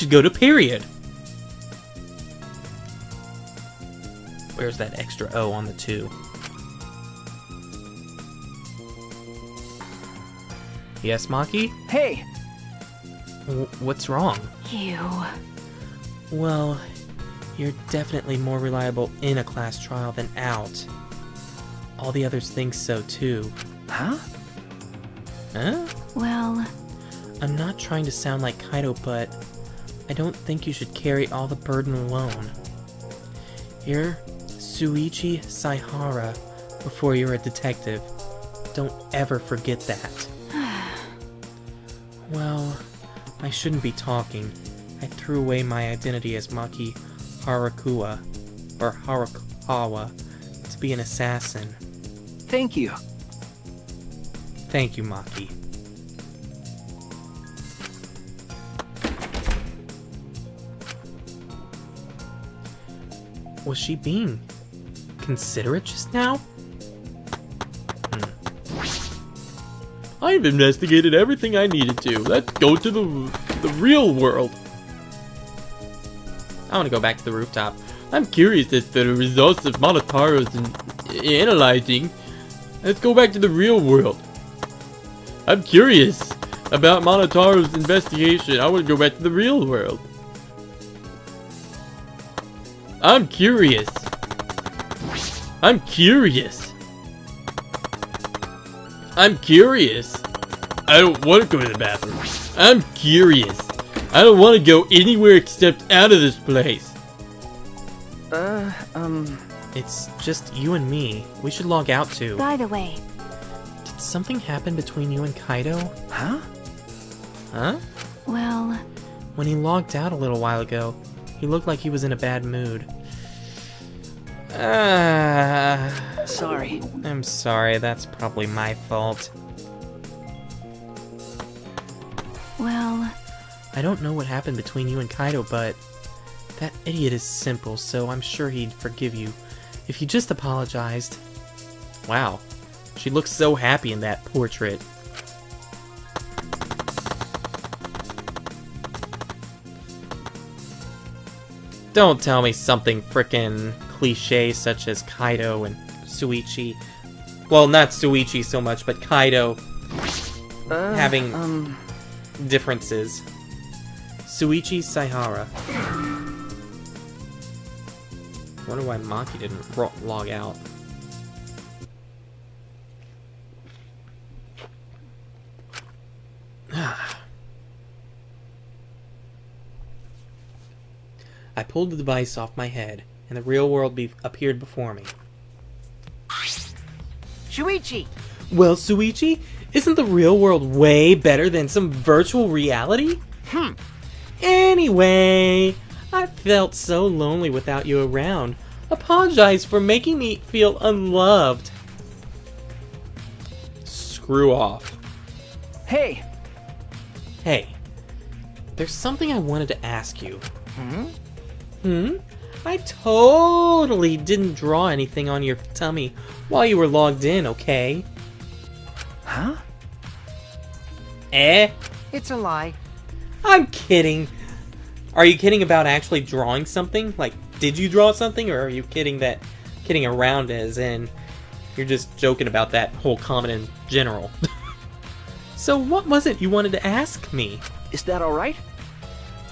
go to period. Where's that extra O on the 2? Yes, Maki?
Hey!
What's wrong?
You.
Well, you're definitely more reliable in a class trial than out. All the others think so too.
Huh?
Huh?
Well,
I'm not trying to sound like Kaido, but I don't think you should carry all the burden alone. You're Shuichi Saihara before you're a detective. Don't ever forget that. Well, I shouldn't be talking. I threw away my identity as Maki Harukawa, or Harukawa, to be an assassin.
Thank you.
Thank you, Maki.
Was she being considerate just now?
I've investigated everything I needed to. Let's go to the real world.
I want to go back to the rooftop.
I'm curious as to the results of Monotaro's analyzing. Let's go back to the real world. I'm curious about Monotaro's investigation. I want to go back to the real world. I'm curious. I'm curious. I'm curious. I don't want to go to the bathroom. I'm curious. I don't want to go anywhere except out of this place.
It's just you and me. We should log out too.
by the way,
Did something happen between you and Kaido?
Huh?
Huh?
well,
When he logged out a little while ago, he looked like he was in a bad mood.
Sorry.
I'm sorry, that's probably my fault.
well,
I don't know what happened between you and Kaido, but that idiot is simple, so I'm sure he'd forgive you if you just apologized.
Wow. She looks so happy in that portrait. Don't tell me something frickin' cliche such as Kaido and Shuichi. Well, not Shuichi so much, but Kaido having differences.
Shuichi Saihara.
I wonder why Maki didn't log out.
I pulled the device off my head, and the real world appeared before me.
Shuichi!
Well, Shuichi, isn't the real world way better than some virtual reality? Anyway, I felt so lonely without you around. Apologize for making me feel unloved.
Screw off.
Hey!
Hey, there's something I wanted to ask you. I totally didn't draw anything on your tummy while you were logged in, okay?
Huh?
Eh?
It's a lie.
I'm kidding. Are you kidding about actually drawing something? Like, did you draw something, or are you kidding around as in you're just joking about that whole comment in general? So what was it you wanted to ask me?
Is that alright?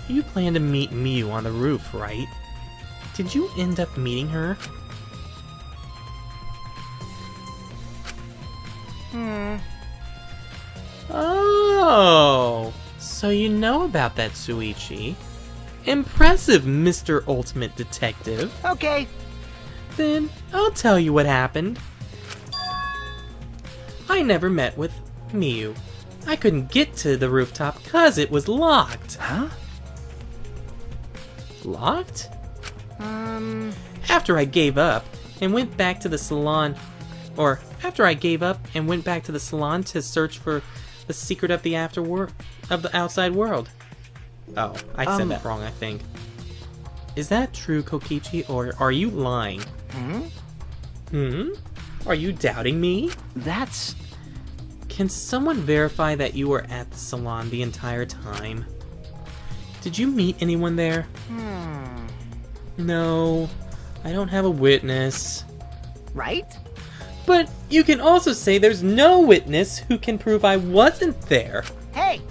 You plan to meet Miu on the roof, right? Did you end up meeting her? Oh, so you know about that, Shuichi. Impressive, Mr. Ultimate Detective.
Okay.
Then I'll tell you what happened. I never met with Miu. I couldn't get to the rooftop because it was locked.
Huh?
Locked? After I gave up and went back to the salon, or
After I gave up and went back to the salon to search for the secret of the outside world. Oh, I said that wrong, I think. Is that true, Kokichi, or are you lying? Are you doubting me?
That's...
Can someone verify that you were at the salon the entire time? Did you meet anyone there? No, I don't have a witness.
Right?
But you can also say there's no witness who can prove I wasn't there.
Hey!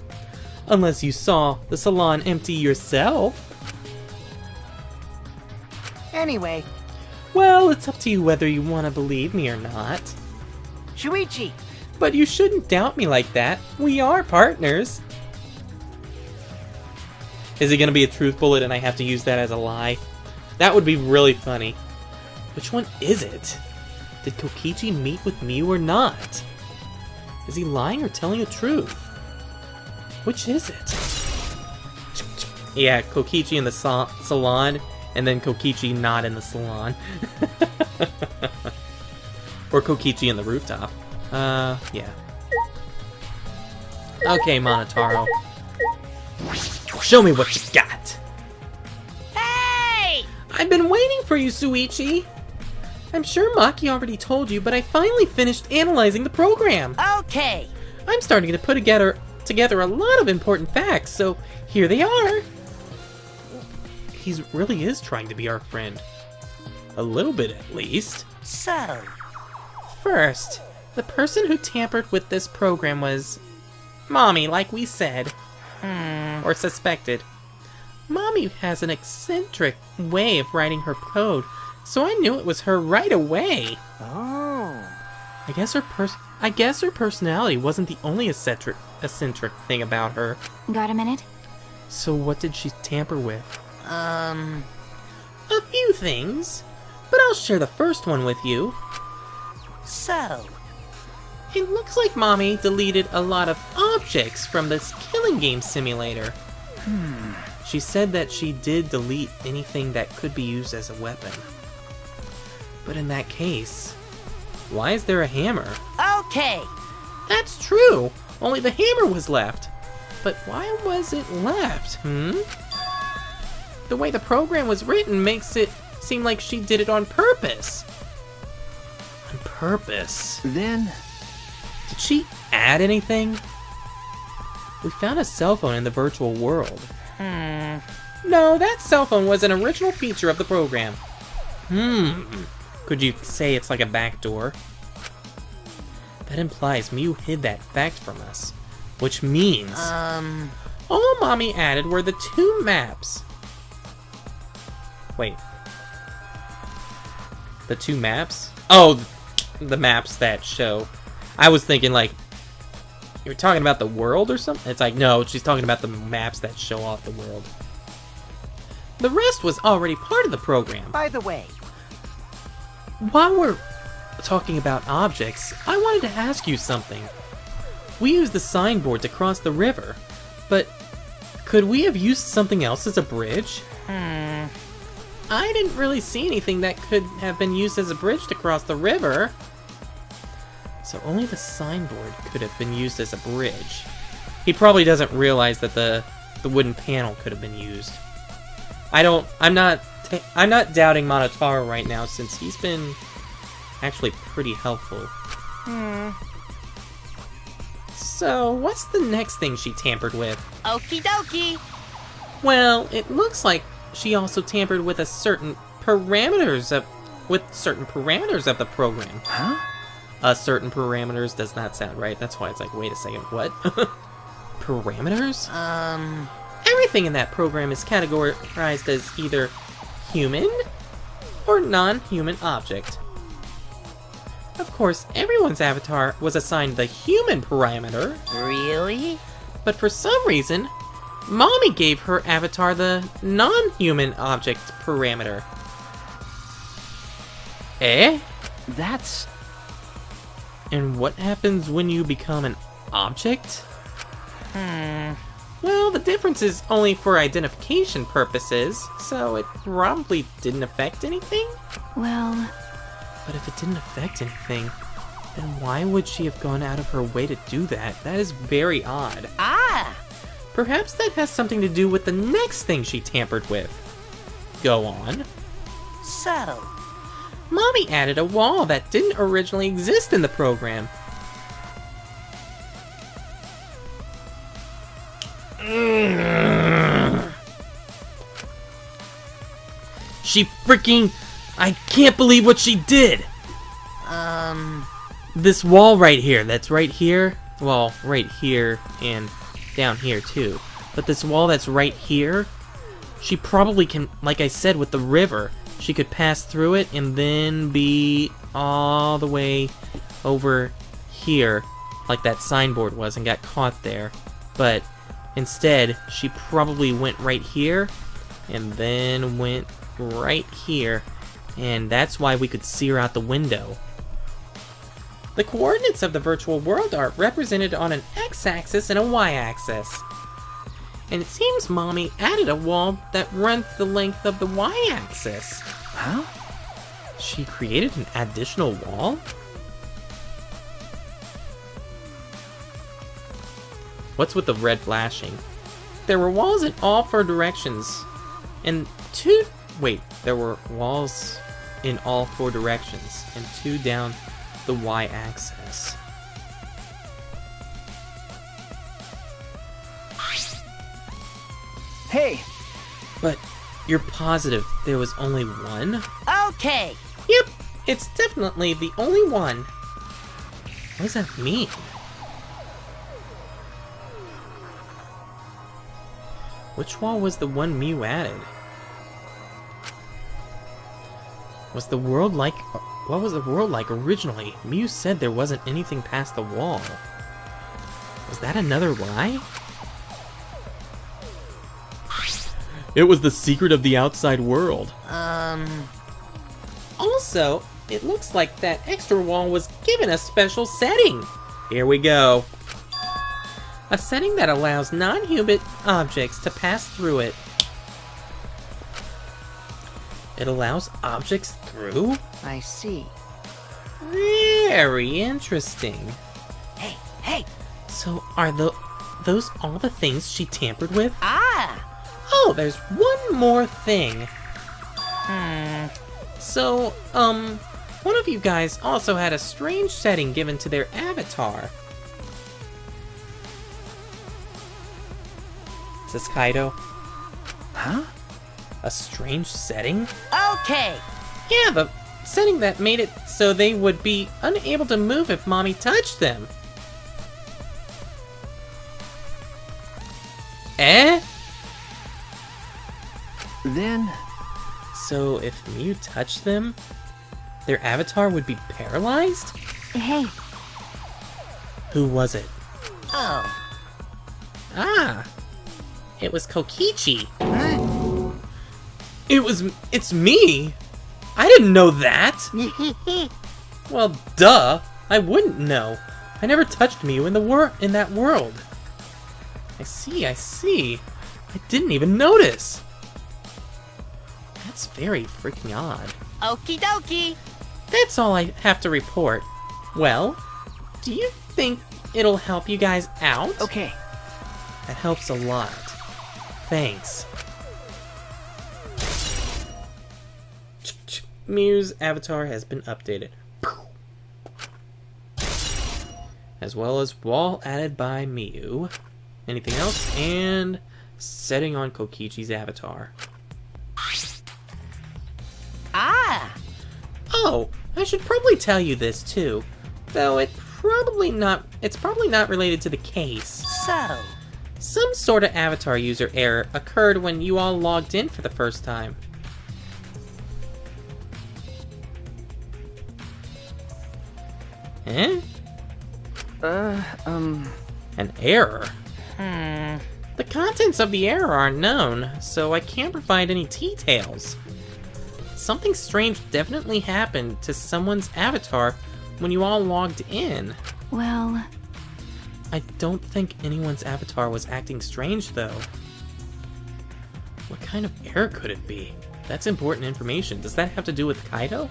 Unless you saw the salon empty yourself.
Anyway,
Well, it's up to you whether you want to believe me or not.
Shuichi!
But you shouldn't doubt me like that. We are partners. Is it going to be a truth bullet and I have to use that as a lie? That would be really funny. Which one is it? Did Kokichi meet with Miu or not? Is he lying or telling the truth? Which is it? Yeah, Kokichi in the salon, and then Kokichi not in the salon. Or Kokichi in the rooftop. Yeah. Okay, Monotaro. Show me what you got!
Hey!
I've been waiting for you, Shuichi! I'm sure Maki already told you, but I finally finished analyzing the program!
Okay!
I'm starting to put together a lot of important facts, so here they are! He really is trying to be our friend. A little bit, at least.
So...
First, the person who tampered with this program was... Mommy, like we said. Or suspected. Mommy has an eccentric way of writing her code, so I knew it was her right away.
Oh...
I guess her personality wasn't the only eccentric thing about her.
Got a minute?
So what did she tamper with?
Um...
A few things, but I'll share the first one with you.
So...
It looks like Mommy deleted a lot of objects from this killing game simulator. She said that she did delete anything that could be used as a weapon. But in that case, why is there a hammer?
Okay!
That's true! Only the hammer was left. But why was it left, The way the program was written makes it seem like she did it on purpose. On purpose?
Then...
Did she add anything? We found a cell phone in the virtual world. No, that cell phone was an original feature of the program. Could you say it's like a backdoor? That implies Miu hid that fact from us. Which means... all Mommy added were the 2 maps. Wait. The 2 maps? Oh, the maps that show... I was thinking, like, you're talking about the world or something? It's like, no, she's talking about the maps that show off the world. The rest was already part of the program.
By the way...
While we're talking about objects, I wanted to ask you something. We used the signboard to cross the river, but could we have used something else as a bridge? I didn't really see anything that could have been used as a bridge to cross the river. So only the signboard could have been used as a bridge. He probably doesn't realize that the wooden panel could have been used. I'm not doubting Monotaro right now since he's been actually pretty helpful. So what's the next thing she tampered with?
Okie dokie!
Well, it looks like she also tampered with certain parameters of the program. Certain parameters does not sound right. That's why it's like, wait a second, what? Parameters? Everything in that program is categorized as either human or non-human object. Of course, everyone's avatar was assigned the human parameter.
Really?
But for some reason, Mommy gave her avatar the non-human object parameter. Eh?
That's...
And what happens when you become an object? Well, the difference is only for identification purposes, so it probably didn't affect anything?
Well...
But if it didn't affect anything, And why would she have gone out of her way to do that? That is very odd.
Ah!
Perhaps that has something to do with the next thing she tampered with. Go on.
So,
Mommy added a wall that didn't originally exist in the program. She freaking... I can't believe what she did! This wall right here, that's right here. Well, right here and down here too. But this wall that's right here, she probably can, like I said with the river, she could pass through it and then be all the way over here, like that signboard was, and got caught there. But instead, she probably went right here and then went right here, and that's why we could see her out the window. The coordinates of the virtual world are represented on an x-axis and a y-axis. And it seems Mommy added a wall that runs the length of the y-axis.
Huh?
She created an additional wall? What's with the red flashing? There were walls in all four directions. And there were walls in all four directions. And two down the y-axis.
Hey,
But you're positive there was only one?
okay.
Yep, it's definitely the only one. What does that mean? Which wall was the one Mew added? Was the world like... What was the world like originally? Mew said there wasn't anything past the wall. Was that another lie? It was the secret of the outside world. Also, it looks like that extra wall was given a special setting. Here we go. A setting that allows non-human objects to pass through it. It allows objects through?
I see.
Very interesting.
Hey.
So are those all the things she tampered with?
Ah!
Oh, there's one more thing. So, one of you guys also had a strange setting given to their avatar. Is this Kaido?
Huh?
A strange setting?
Okay.
Yeah, the setting that made it so they would be unable to move if Mommy touched them. Eh?
Then,
So if Mew touched them, their avatar would be paralyzed?
Hey,
Who was it?
Oh.
Ah! It was Kokichi.
Huh?
It's me! I didn't know that! Well, duh! I wouldn't know. I never touched Mew in that world. I see. I didn't even notice. That's very freaking odd.
Okie dokie.
That's all I have to report. Well, do you think it'll help you guys out?
okay.
That helps a lot. Thanks. Mew's avatar has been updated. As well as wall added by Mew. Anything else? And setting on Kokichi's avatar.
Ah!
Oh, I should probably tell you this too. Though it's probably not related to the case.
So,
Some sort of avatar user error occurred when you all logged in for the first time. Eh? An error? The contents of the error aren't known, so I can't provide any details. Something strange definitely happened to someone's avatar when you all logged in.
well,
I don't think anyone's avatar was acting strange, though. What kind of error could it be? That's important information. Does that have to do with Kaido?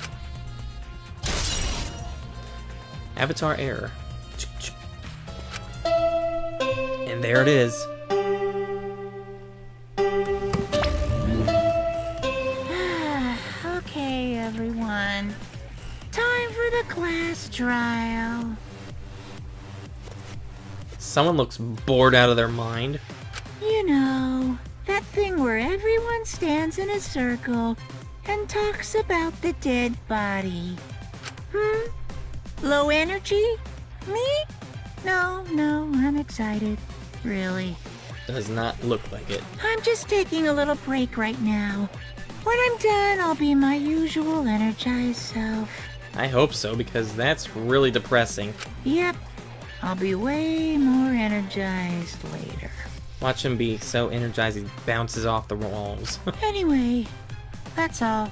Avatar error. And there it is.
Okay, everyone. Time for the class trial.
Someone looks bored out of their mind.
You know, that thing where everyone stands in a circle and talks about the dead body. Low energy? Me? No, I'm excited. Really.
Does not look like it.
I'm just taking a little break right now. When I'm done, I'll be my usual energized self.
I hope so, because that's really depressing.
Yep, I'll be way more energized later.
Watch him be so energized he bounces off the walls.
Anyway, that's all.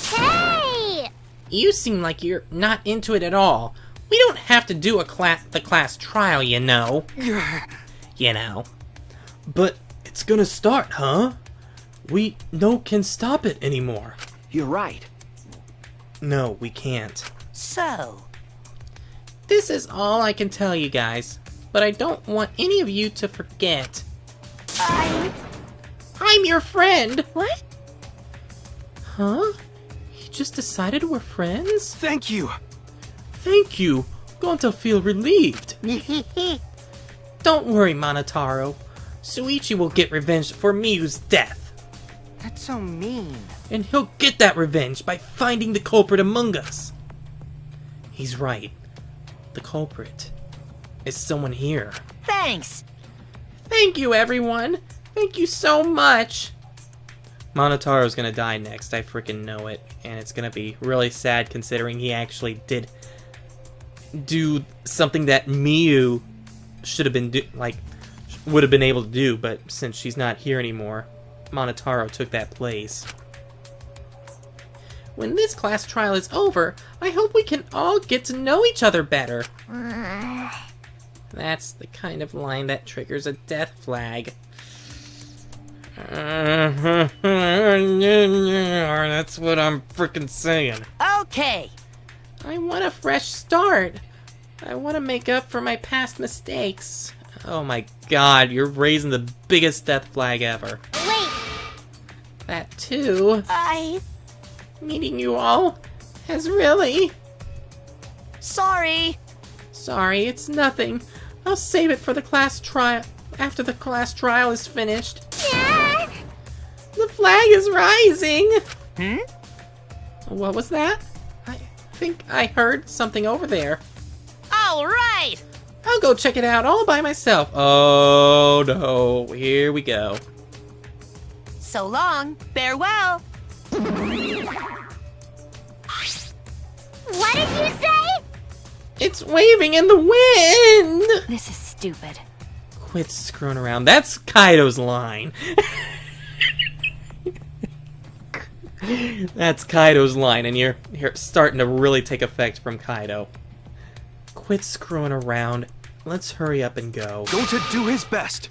Hey!
You seem like you're not into it at all. We don't have to do the class trial, you know. You know.
But it's gonna start, huh? We no can stop it anymore.
You're right.
No, we can't.
So,
This is all I can tell you guys, but I don't want any of you to forget. I'm your friend!
what?
Huh? He just decided we're friends?
Thank you.
Thank you. Going to feel relieved.
Don't worry, Monotaro. Suichi will get revenge for Miyu's death.
That's so mean.
And he'll get that revenge by finding the culprit among us. He's right. The culprit is someone here.
Thanks.
Thank you, everyone. Thank you so much.
Monotaro's gonna die next, I freaking know it. And it's gonna be really sad considering he actually did do something that Miyu should have been would have been able to do, but since she's not here anymore, Monotaro took that place.
When this class trial is over, I hope we can all get to know each other better. That's the kind of line that triggers a death flag.
That's what I'm freaking saying.
Okay.
I want a fresh start. I want to make up for my past mistakes.
Oh my god, you're raising the biggest death flag ever.
Wait,
That too. Meeting you all has really...
Sorry.
Sorry, it's nothing. I'll save it for the class trial. After the class trial is finished.
yeah.
The flag is rising!
Hmm?
What was that? I think I heard something over there.
All right.
I'll go check it out all by myself.
Oh no, here we go.
So long. Farewell.
What did you say?
It's waving in the wind!
This is stupid.
Quit screwing around. That's Kaido's line. That's Kaido's line, and you're starting to really take effect from Kaido. Quit screwing around. Let's hurry up and go.
Going to do his best.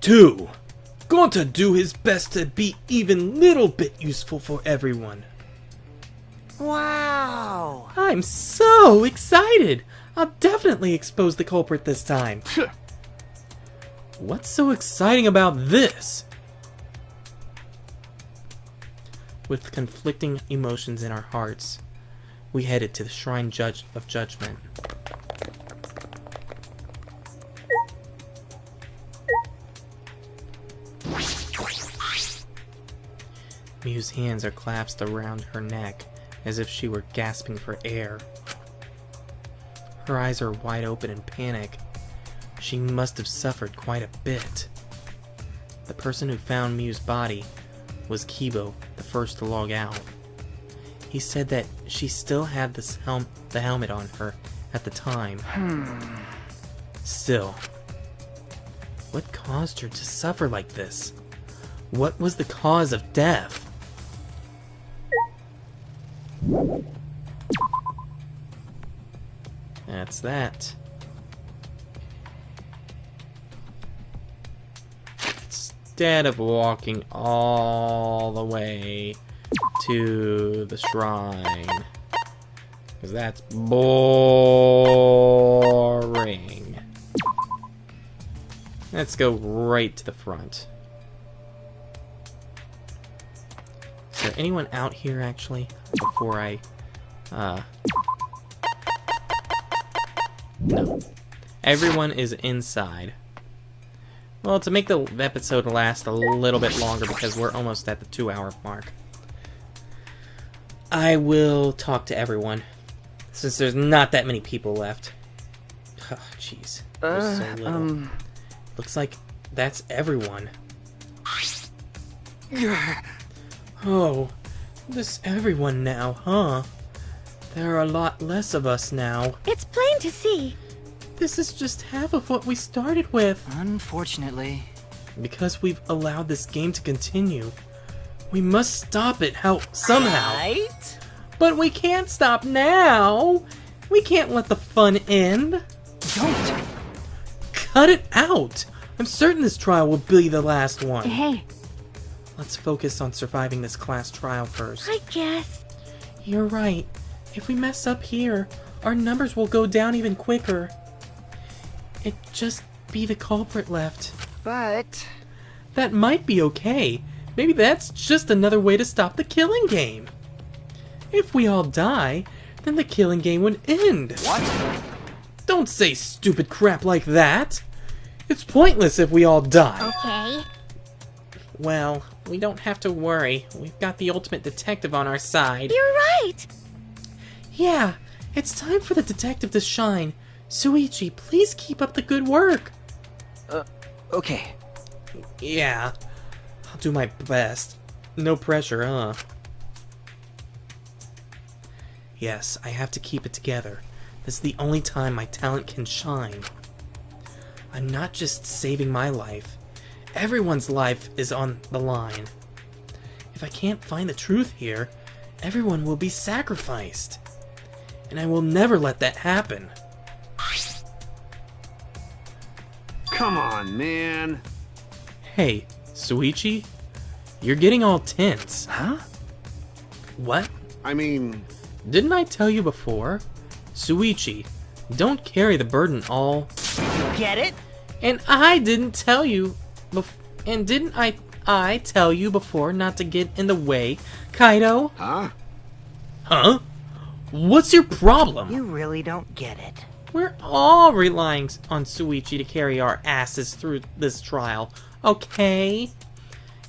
2. Going to do his best to be even little bit useful for everyone.
Wow.
I'm so excited! I'll definitely expose the culprit this time. What's so exciting about this?
With conflicting emotions in our hearts, we headed to the Shrine of Judgment. Miyu's hands are clasped around her neck as if she were gasping for air. Her eyes are wide open in panic. She must have suffered quite a bit. The person who found Miyu's body was Kibo, the first to log out. He said that she still had this the helmet on her at the time. Still, what caused her to suffer like this? What was the cause of death? That's that. instead of walking all the way to the shrine. Because that's boring. Let's go right to the front. Is there anyone out here, actually? Before I... No. Everyone is inside. Well, to make the episode last a little bit longer, because we're almost at the 2-hour mark, I will talk to everyone, since there's not that many people left. Oh, jeez. There's so little. Looks like that's everyone. Oh, this everyone now, huh? There are a lot less of us now.
It's plain to see.
This is just half of what we started with.
Unfortunately.
Because we've allowed this game to continue, we must stop it somehow.
Right?
But we can't stop now. We can't let the fun end.
Don't.
Cut it out. I'm certain this trial will be the last one.
Hey,
Let's focus on surviving this class trial first.
I guess.
You're right. If we mess up here, our numbers will go down even quicker. It'd just be the culprit left.
But...
That might be okay. Maybe that's just another way to stop the killing game. If we all die, then the killing game would end.
What?
Don't say stupid crap like that. It's pointless if we all die.
Okay.
Well, we don't have to worry. We've got the ultimate detective on our side.
You're right.
Yeah, it's time for the detective to shine. Suichi, please keep up the good work.
Okay.
Yeah, I'll do my best. No pressure, huh? Yes, I have to keep it together. This is the only time my talent can shine. I'm not just saving my life. Everyone's life is on the line. If I can't find the truth here, everyone will be sacrificed. And I will never let that happen.
Come on, man.
Hey, Suichi? You're getting all tense.
Huh?
What?
I mean,
Didn't I tell you before? Suichi, don't carry the burden all.
Get it?
And I didn't tell you and didn't I tell you before not to get in the way, Kaido?
huh?
Huh? What's your problem?
You really don't get it.
We're all relying on Suichi to carry our asses through this trial, okay?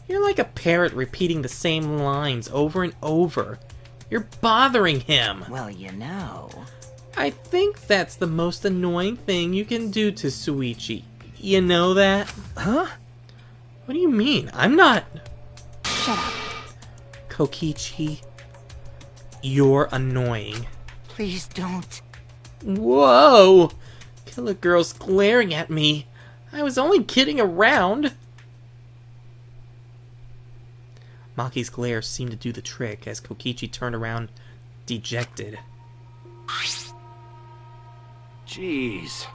You're like a parrot repeating the same lines over and over. You're bothering him.
Well, you know.
I think that's the most annoying thing you can do to Suichi. You know that?
Huh?
What do you mean? I'm not...
Shut up.
Kokichi, you're annoying.
Please don't.
Whoa! Killer Girl's glaring at me. I was only kidding around. Maki's glare seemed to do the trick as Kokichi turned around, dejected.
Jeez.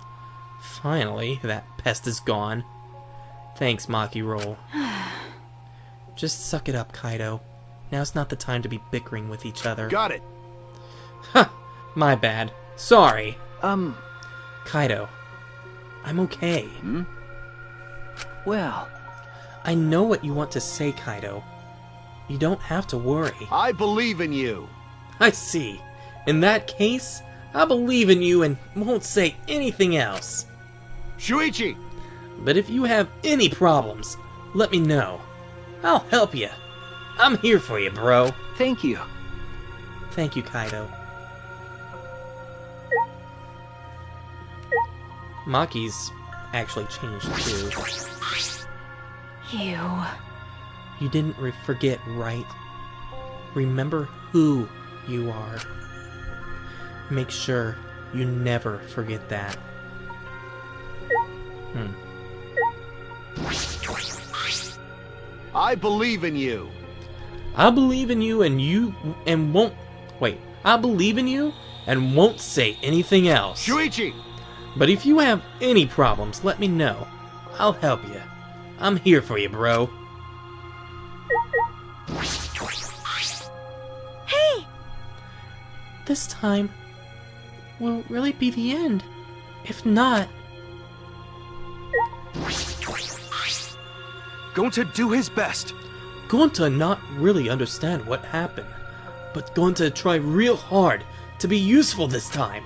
Finally, that pest is gone. Thanks, Maki Roll. Just suck it up, Kaido. Now's not the time to be bickering with each other.
Got it.
Ha! My bad. Sorry.
Kaido.
I'm okay.
Well,
I know what you want to say, Kaido. You don't have to worry.
I believe in you.
I see. In that case, I believe in you and won't say anything else.
Shuichi!
But if you have any problems, let me know. I'll help you. I'm here for you, bro.
thank you.
Thank you, Kaido. Maki's actually changed too. You didn't forget, right? Remember who you are. Make sure you never forget that.
I believe in you.
I believe in you and won't... Wait. I believe in you and won't say anything else.
Shuichi!
But if you have any problems, let me know. I'll help you.
I'm here for you, bro.
Hey!
This time will really be the end. If not,
Going to do his best.
Going to not really understand what happened, but going to try real hard to be useful this time.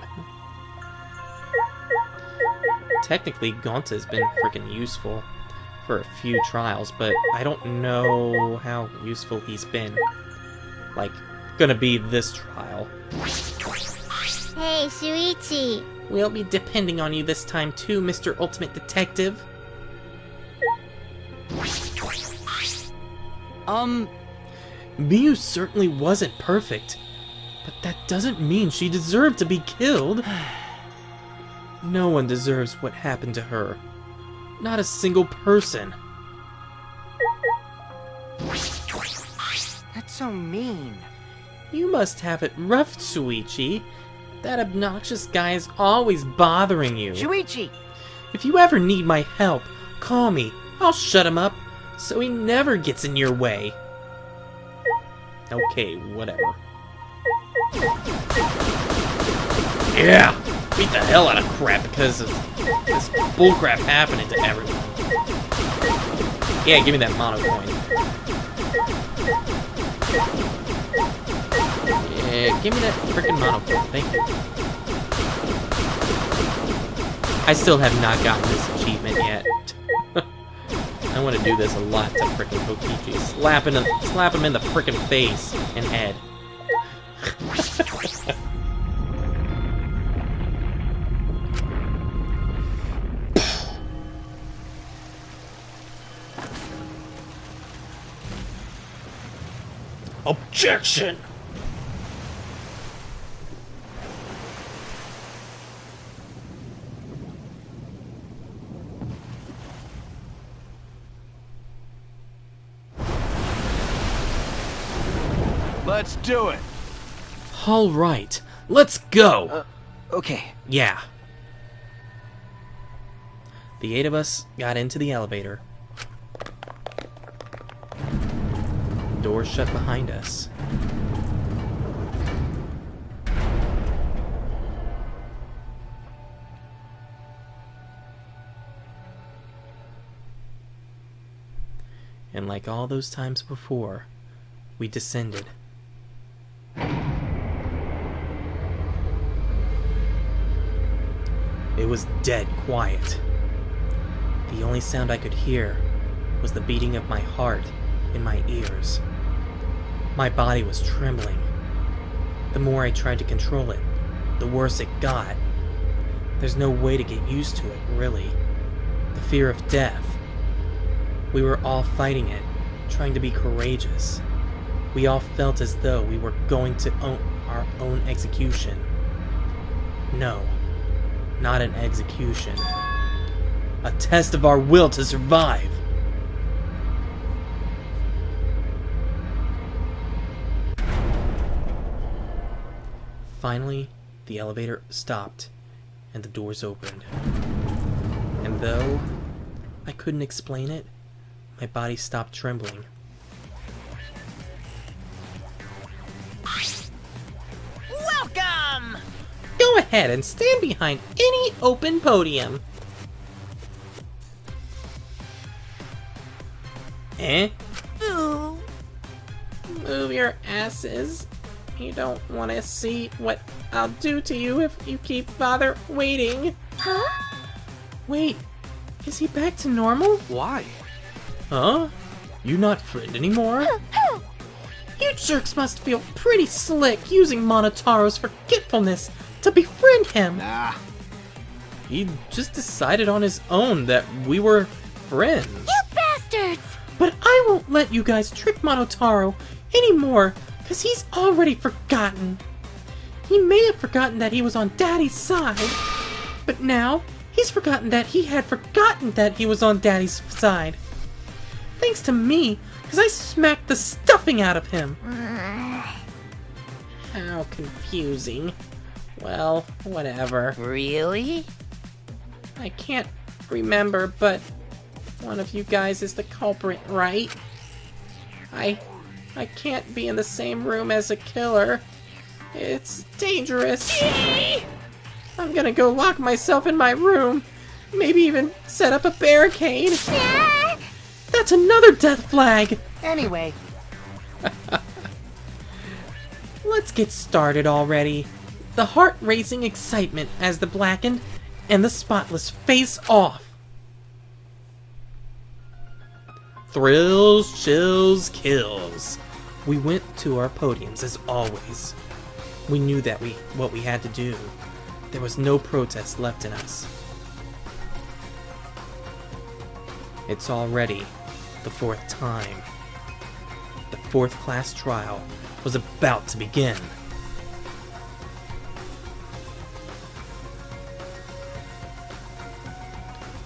Technically, Gonta has been freaking useful for a few trials, but I don't know how useful he's been. Like, gonna be this trial.
Hey, Shuichi.
we'll be depending on you this time too, Mr. Ultimate Detective.
Miu certainly wasn't perfect, but that doesn't mean she deserved to be killed. No one deserves what happened to her. Not a single person.
That's so mean.
You must have it rough, Shuichi. That obnoxious guy is always bothering you.
Shuichi!
If you ever need my help, call me. I'll shut him up, so he never gets in your way.
Okay, whatever. Yeah! Beat the hell out of crap because of this bullcrap happening to everyone. Yeah, give me that mono coin. Yeah, give me that freaking mono coin. Thank you. I still have not gotten this achievement yet. I want to do this a lot to frickin' Kokichi. Slap him in the frickin' face and head. Objection!
Let's do it.
All right, let's go.
Okay.
Yeah. The 8 of us got into the elevator. Doors shut behind us. And like all those times before, we descended. It was dead quiet. The only sound I could hear was the beating of my heart in my ears. My body was trembling. The more I tried to control it, the worse it got. There's no way to get used to it, really. The fear of death. We were all fighting it, trying to be courageous. We all felt as though we were going to own our own execution. No, not an execution. A test of our will to survive. Finally, the elevator stopped and the doors opened. And though I couldn't explain it, my body stopped trembling.
Welcome!
Go ahead and stand behind any open podium.
Eh?
Ooh.
Move your asses. You don't want to see what I'll do to you if you keep Father waiting.
Huh?
Wait, is he back to normal?
Why?
Huh? You not friend anymore?
You jerks must feel pretty slick using Monotaro's forgetfulness to befriend him.
Nah.
He just decided on his own that we were friends.
You bastards!
But I won't let you guys trick Monotaro anymore, because he's already forgotten. He may have forgotten that he was on Daddy's side, but now he's forgotten that he had forgotten that he was on Daddy's side. Thanks to me, because I smacked the stuffing out of him. How confusing. Well, whatever.
Really?
I can't remember, but
One of you guys is the culprit, right? I can't be in the same room as a killer. It's dangerous. I'm gonna go lock myself in my room. Maybe even set up a barricade. That's another death flag!
Anyway,
Let's get started already. The heart-racing excitement as the blackened and the spotless face off. Thrills, chills, kills. We went to our podiums as always. We knew that what we had to do. There was no protest left in us. It's already the fourth time. The fourth class trial was about to begin.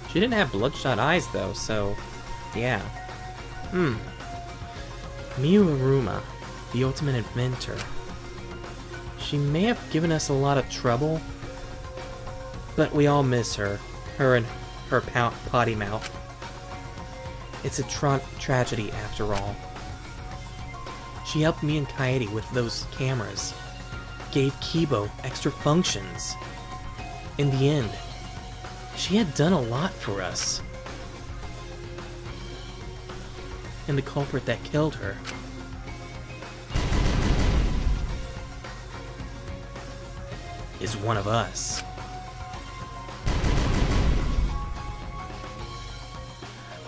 She didn't have bloodshot eyes though, so yeah. Miu Aruma, the ultimate inventor. She may have given us a lot of trouble, but we all miss her. Her and her potty mouth. It's a tragedy after all. She helped me and Kaede with those cameras. Gave Kibo extra functions. In the end, she had done a lot for us. And the culprit that killed her is one of us.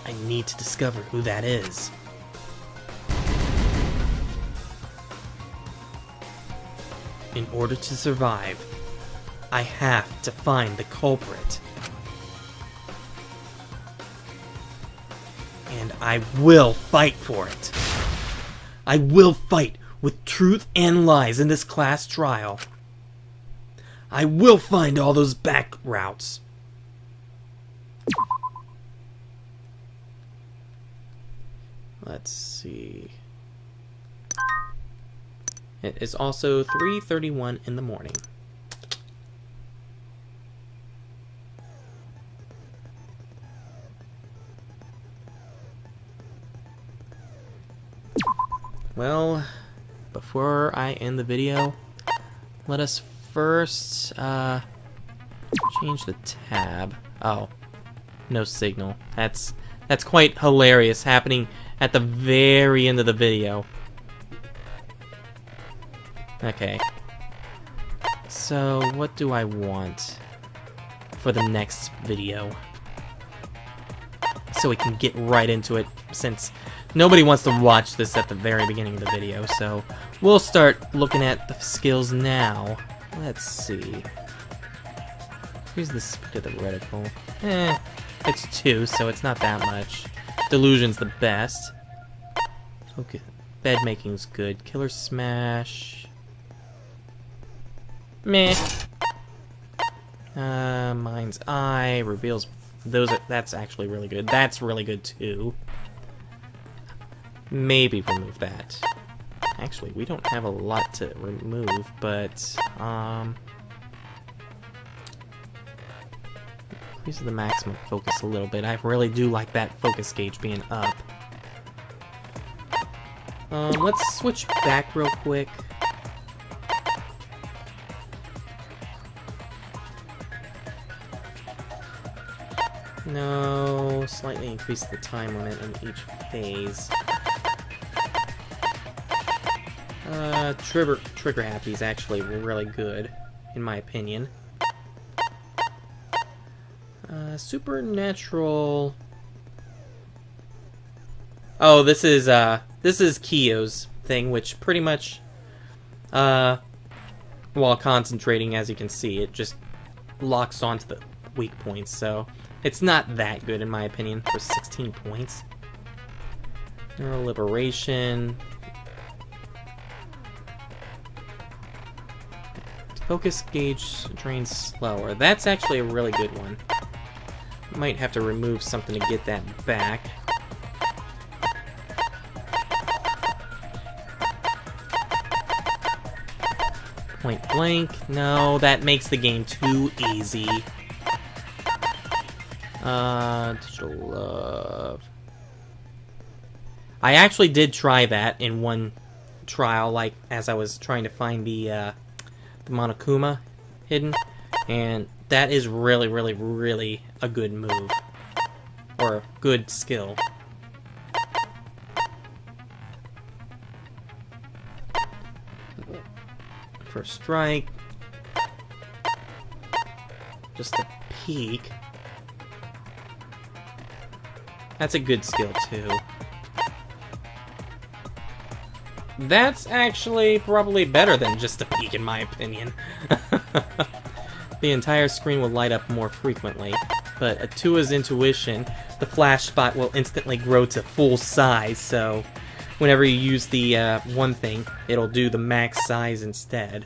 I need to discover who that is. In order to survive, I have to find the culprit. And I will fight for it. I will fight with truth and lies in this class trial. I will find all those back routes. Let's see. It is also 3:31 in the morning. Well, before I end the video, let us first change the tab. Oh, no signal. That's quite hilarious, happening at the very end of the video. Okay. So, what do I want for the next video? So we can get right into it, since nobody wants to watch this at the very beginning of the video, so we'll start looking at the skills now. Let's see. Here's the speed of the reticle. It's 2, so it's not that much. Delusion's the best. Okay. Bed making's good. Killer smash. Meh. Mind's eye reveals. That's actually really good. That's really good too. Maybe remove that. Actually, we don't have a lot to remove, but increase the maximum focus a little bit. I really do like that focus gauge being up. Let's switch back real quick. No, slightly increase the time limit on each phase. Trigger happy is actually really good, in my opinion. Supernatural. Oh, this is Kiyo's thing, which pretty much, while concentrating, as you can see, it just locks onto the weak points, so it's not that good in my opinion for 16 points. Neural liberation. Focus gauge drains slower. That's actually a really good one. Might have to remove something to get that back. Point blank. No, that makes the game too easy. Digital love. I actually did try that in one trial, like as I was trying to find the Monokuma hidden, and that is really, really, really a good move. Or a good skill. First strike. Just a peek. That's a good skill, too. That's actually probably better than just a peek, in my opinion. The entire screen will light up more frequently, but Atua's intuition, the flash spot will instantly grow to full size, so whenever you use the one thing, it'll do the max size instead.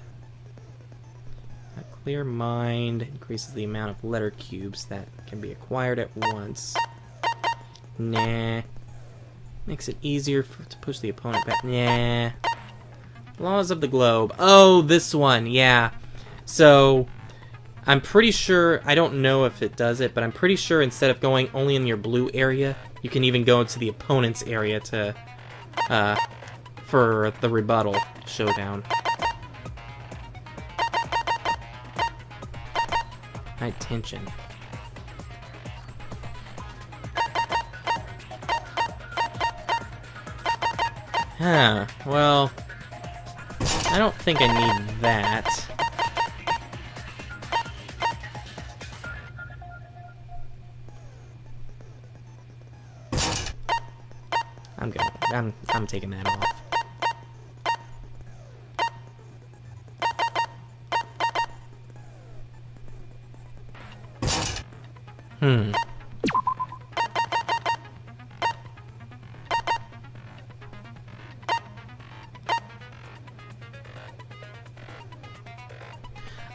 A clear mind increases the amount of letter cubes that can be acquired at once. Nah. Makes it easier to push the opponent back. Nah. Laws of the globe. Oh, this one, yeah. So, I'm pretty sure, I don't know if it does it, but I'm pretty sure instead of going only in your blue area, you can even go to the opponent's area to, for the rebuttal showdown. High tension. Huh, well, I don't think I need that. I'm taking that off.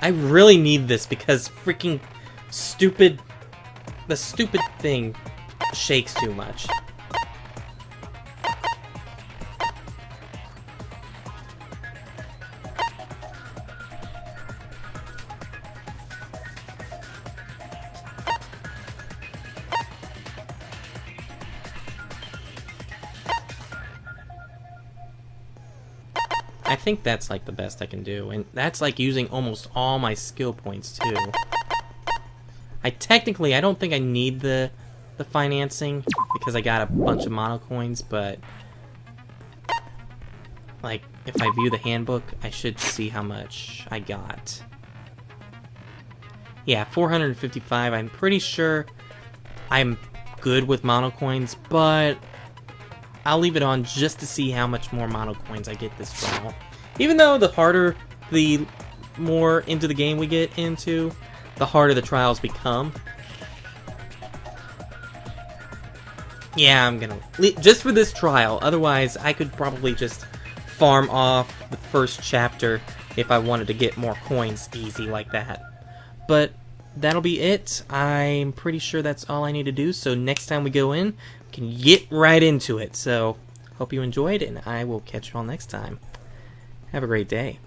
I really need this because freaking the stupid thing shakes too much. I think that's like the best I can do, and that's like using almost all my skill points too. I don't think I need the financing because I got a bunch of mono coins, but like if I view the handbook, I should see how much I got. Yeah, 455. I'm pretty sure I'm good with mono coins, but I'll leave it on just to see how much more mono coins I get this trial. Even though the more into the game we get into, the harder the trials become. Yeah, I'm gonna just for this trial. Otherwise, I could probably just farm off the first chapter if I wanted to get more coins easy like that. But that'll be it. I'm pretty sure that's all I need to do. So next time we go in, we can get right into it. So hope you enjoyed, and I will catch you all next time. Have a great day.